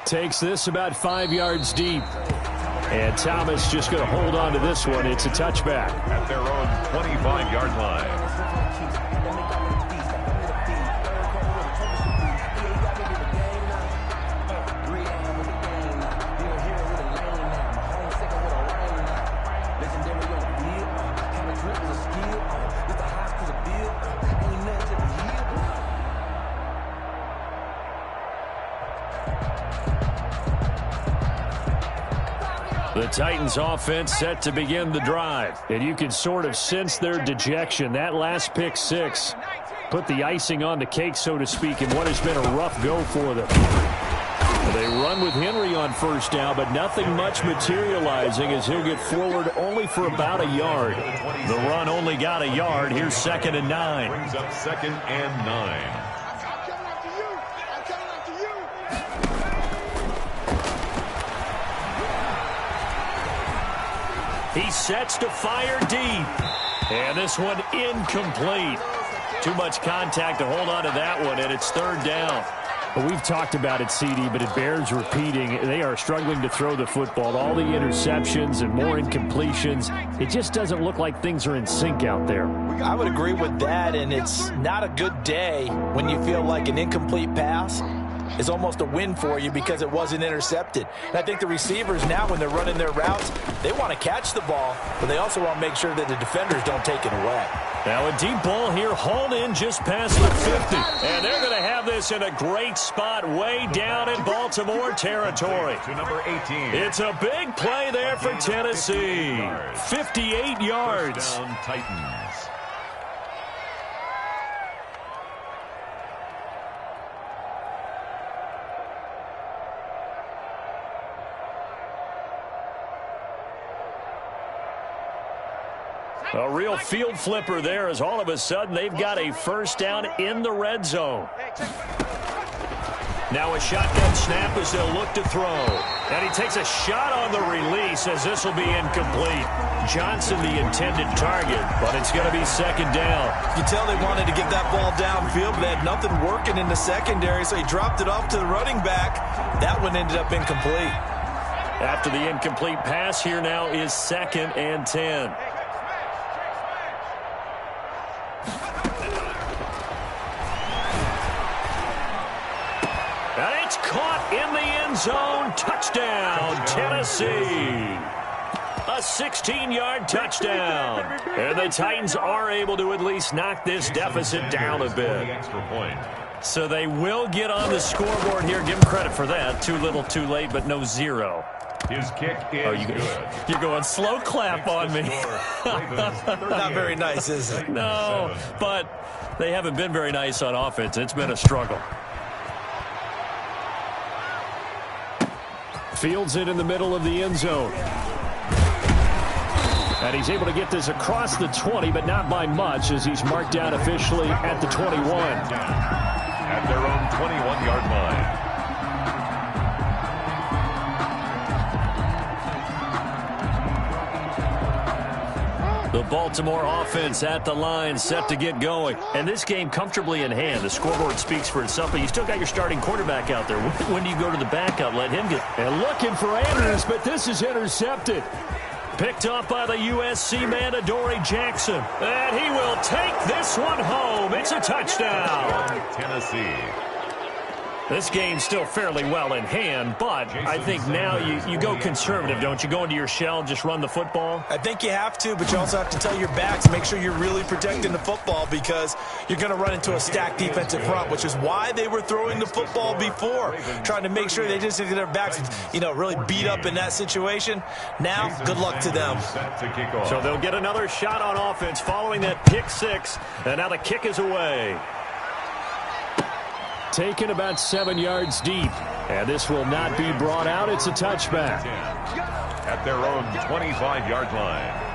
Takes this about 5 yards deep. And Thomas just going to hold on to this one. It's a touchback. At their own 25-yard line. The Titans offense set to begin the drive. And you can sort of sense their dejection. That last pick six put the icing on the cake, so to speak, in what has been a rough go for them. They run with Henry on first down, but nothing much materializing as he'll get forward only for about a yard. The run only got a yard. Here's 2nd and 9. Brings up 2nd and 9. He sets to fire deep. And this one incomplete. Too much contact to hold on to that one, and it's 3rd down. Well, we've talked about it, CD, but it bears repeating. They are struggling to throw the football. All the interceptions and more incompletions. It just doesn't look like things are in sync out there. I would agree with that, and it's not a good day when you feel like an incomplete pass is almost a win for you because it wasn't intercepted. And I think the receivers now, when they're running their routes, they want to catch the ball, but they also want to make sure that the defenders don't take it away. Now a deep ball here, hauled in just past the 50. And they're going to have this in a great spot way down in Baltimore territory. To number 18. It's a big play there for Tennessee. 58 yards. First down, Titans. A real field flipper there as all of a sudden they've got a first down in the red zone. Now a shotgun snap as they'll look to throw. And he takes a shot on the release as this will be incomplete. Johnson the intended target, but it's going to be 2nd down. You tell they wanted to get that ball downfield, but they had nothing working in the secondary, so he dropped it off to the running back. That one ended up incomplete. After the incomplete pass, here now is 2nd and 10. And it's caught in the end zone. Touchdown, Tennessee. A 16-yard touchdown. And the Titans are able to at least knock this deficit down a bit. So they will get on the scoreboard here. Give them credit for that. Too little, too late, but no 0. His kick is good. You're going slow clap on me. Not very nice, is it? No, but they haven't been very nice on offense. It's been a struggle. Fields it in the middle of the end zone. And he's able to get this across the 20, but not by much, as he's marked down officially at the 21. At their own 21-yard line. The Baltimore offense at the line, set to get going. And this game comfortably in hand. The scoreboard speaks for itself, but you still got your starting quarterback out there. When do you go to the backup? Let him get... And looking for Andrews, but this is intercepted. Picked up by the USC man, Adoree Jackson. And he will take this one home. It's a touchdown. Tennessee. This game's still fairly well in hand, but I think now you go conservative, don't you? Go into your shell and just run the football? I think you have to, but you also have to tell your backs, make sure you're really protecting the football, because you're going to run into a stacked defensive front, which is why they were throwing the football before, trying to make sure they just get their backs, really beat up in that situation. Now, good luck to them. So they'll get another shot on offense following that pick six, and now the kick is away. Taken about 7 yards deep, and this will not be brought out. It's a touchback. At their own 25-yard line.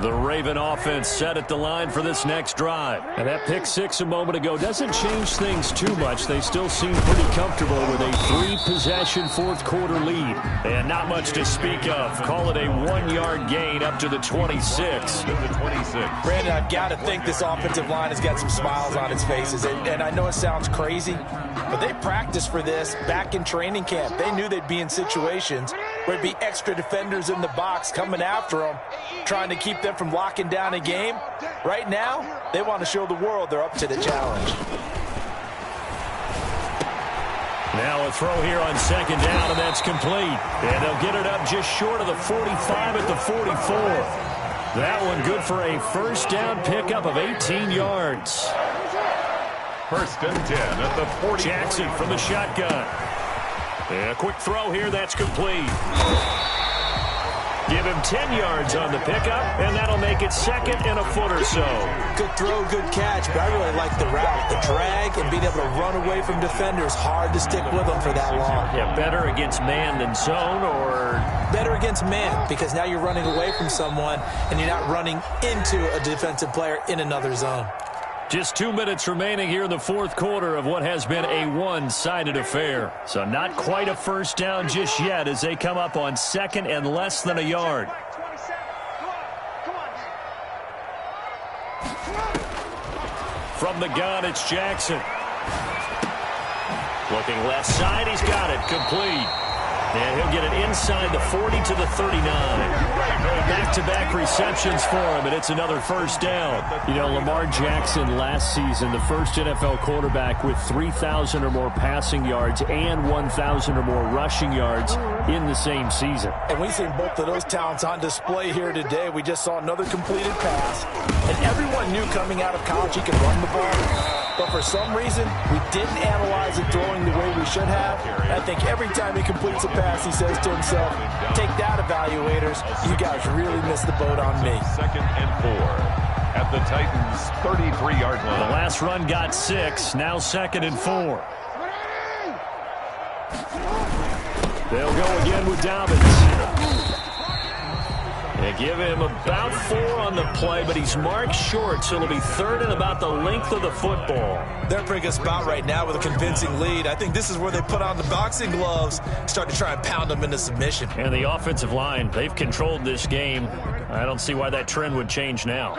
The Raven offense set at the line for this next drive. And that pick six a moment ago doesn't change things too much. They still seem pretty comfortable with a 3-possession fourth-quarter lead. And not much to speak of. Call it a 1-yard gain up to the 26. Brandon, I've got to think this offensive line has got some smiles on its faces. And I know it sounds crazy, but they practiced for this back in training camp. They knew they'd be in situations where there'd be extra defenders in the box coming after them, trying to keep them from locking down a game. Right now, they want to show the world they're up to the challenge. Now a throw here on second down, and that's complete. And they'll get it up just short of the 45 at the 44. That one good for a first down pickup of 18 yards. First and 10 at the 40. Jackson from the shotgun. And a quick throw here, that's complete. Give him 10 yards on the pickup, and that'll make it second and a foot or so. Good throw, good catch, but I really like the route. The drag and being able to run away from defenders, hard to stick with them for that long. Yeah, better against man than zone, or? Better against man, because now you're running away from someone, and you're not running into a defensive player in another zone. Just 2 minutes remaining here in the fourth quarter of what has been a one-sided affair. So not quite a first down just yet as they come up on second and less than a yard. From the gun, it's Jackson. Looking left side, he's got it. Complete. And he'll get it inside the 40 to the 39. Back-to-back receptions for him, and it's another first down. You know, Lamar Jackson last season, the first NFL quarterback with 3,000 or more passing yards and 1,000 or more rushing yards in the same season. And we've seen both of those talents on display here today. We just saw another completed pass, and everyone knew coming out of college he could run the ball. But for some reason, we didn't analyze it throwing the way we should have. I think every time he completes a pass, he says to himself, take that, evaluators. You guys really missed the boat on me. Second and 4 at the Titans' 33-yard line. The last run got 6, now second and 4. They'll go again with Dobbins. They give him about 4 on the play, but he's marked short, so it'll be third and about the length of the football. They're in a pretty good spot right now with a convincing lead. I think this is where they put on the boxing gloves, start to try and pound them into submission. And the offensive line, they've controlled this game. I don't see why that trend would change now.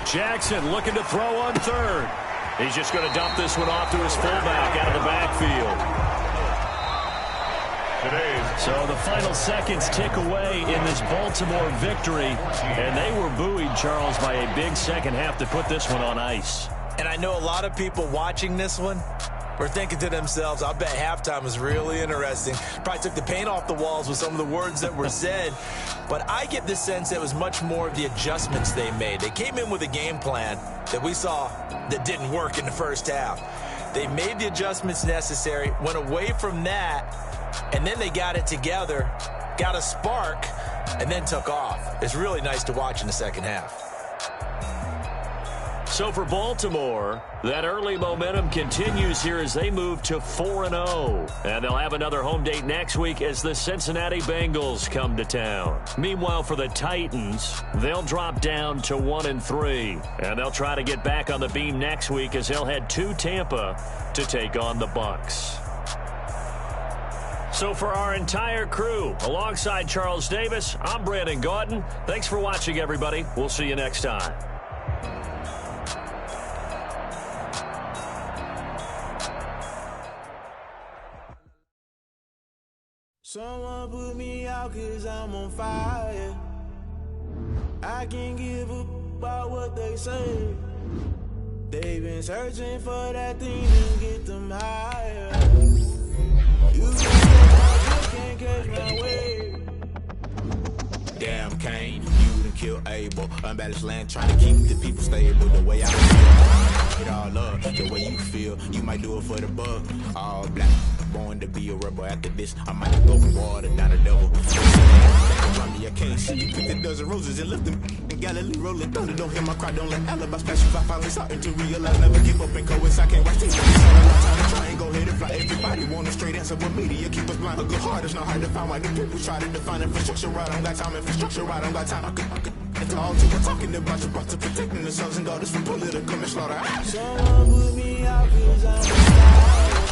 Jackson looking to throw on third. He's just going to dump this one off to his fullback out of the backfield. So the final seconds tick away in this Baltimore victory, and they were buoyed, Charles, by a big second half to put this one on ice. And I know a lot of people watching this one were thinking to themselves, I bet halftime was really interesting. Probably took the paint off the walls with some of the words that were said. But I get the sense that it was much more of the adjustments they made. They came in with a game plan that we saw that didn't work in the first half. They made the adjustments necessary, went away from that, and then they got it together, got a spark, and then took off. It's really nice to watch in the second half. So for Baltimore, that early momentum continues here as they move to 4-0. And they'll have another home date next week as the Cincinnati Bengals come to town. Meanwhile, for the Titans, they'll drop down to 1-3. And they'll try to get back on the beam next week as they'll head to Tampa to take on the Bucs. So for our entire crew, alongside Charles Davis, I'm Brandon Gaudin. Thanks for watching, everybody. We'll see you next time. Someone put me out 'cause I'm on fire. I can't give up about what they say. They've been searching for that thing to get them higher. You can't catch my wave. Damn Kane, you done killed Abel. Unbalanced land trying to keep the people stable. The way I feel, it all up. The way you feel, you might do it for the bug. All black, born to be a rebel. After this, I might throw water down the devil. Around me, I can't see you. Pick a dozen roses and lift them. In Galilee, rolling thunder. Don't hear my cry, don't let alibi splash. If I finally starting to realize, never give up and coincide. I can't watch TV. Try and go ahead and fly. Everybody want a straight answer, but media keep us blind. A good heart is not hard to find. Why the people try to define infrastructure right? I don't got time. Infrastructure right? I don't got time. I could. It's all too. We're talking about you, about to protecting the sons and daughters from political and slaughter. Someone put me out 'cause I'm on fire.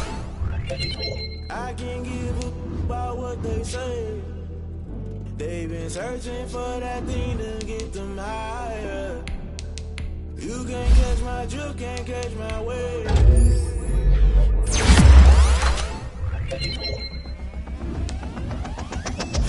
I can't give up about what they say. They've been searching for that thing to get them higher. You can't catch my drift, can't catch my wave.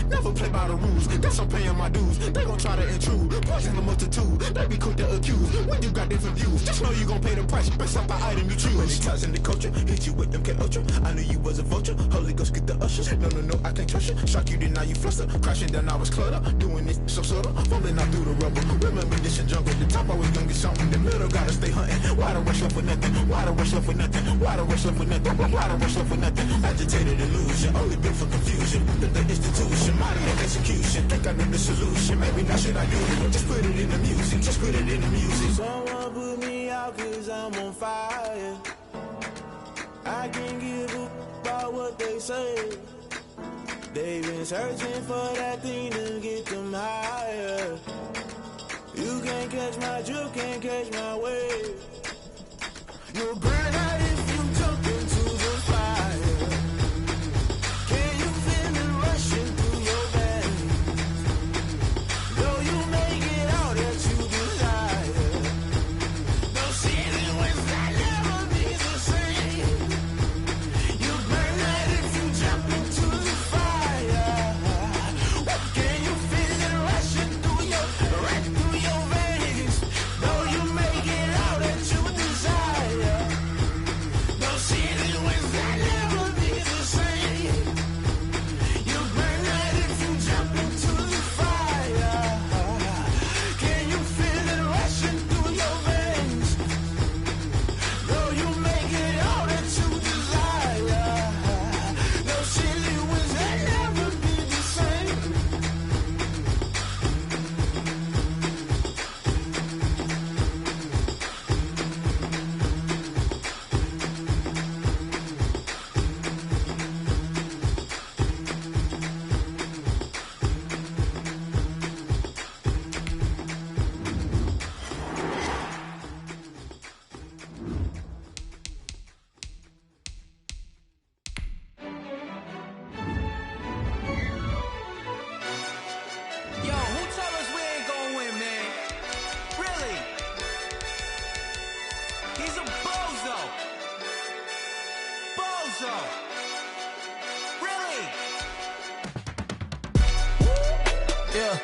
Never play by the rules, guess I'm paying my dues. They gon' try to intrude, poison the multitude. They be quick to accuse, when you got different views. Just know you gon' pay the price, based off the item you choose. Many times in the culture, hit you with them K-Ultra. I knew you was a vulture, Holy Ghost get the ushers. No, I can't trust you. Shock you, then now you fluster. Crashing down, I was cluttered. Doing this so subtle, falling out through the rubble. Remember this and jungle, the top always gonna get something. The middle gotta stay hunting. Why the rush left for nothing? Why the rush left for nothing? Why the rush left for nothing? Why the rush left for nothing? Agitated illusion, only built for confusion. The institution, mighty execution. Think I know the solution. Maybe not should I do it? Just put it in the music. Just put it in the music. Someone put me out 'cause I'm on fire. I can't give up about what they say. They've been searching for that thing to get them higher. You can't catch my drift, can't catch my wave. You'll burn out if you jump into the fire. Can you feel it rushing through your veins? Though you make it out that you desire. No ceiling was that never be the same. You burn out if you jump into the fire. Can you feel it rushing through your veins? Though you make it out that you desire. No ceiling was that never be the same. You burn out if you jump into the fire. Can you feel it rushing through your veins? Though you make it all that you desire. No ceiling was that never be the same. Yo, who told us we ain't gonna win, man? Really? He's a bozo. Bozo. Really? Yeah.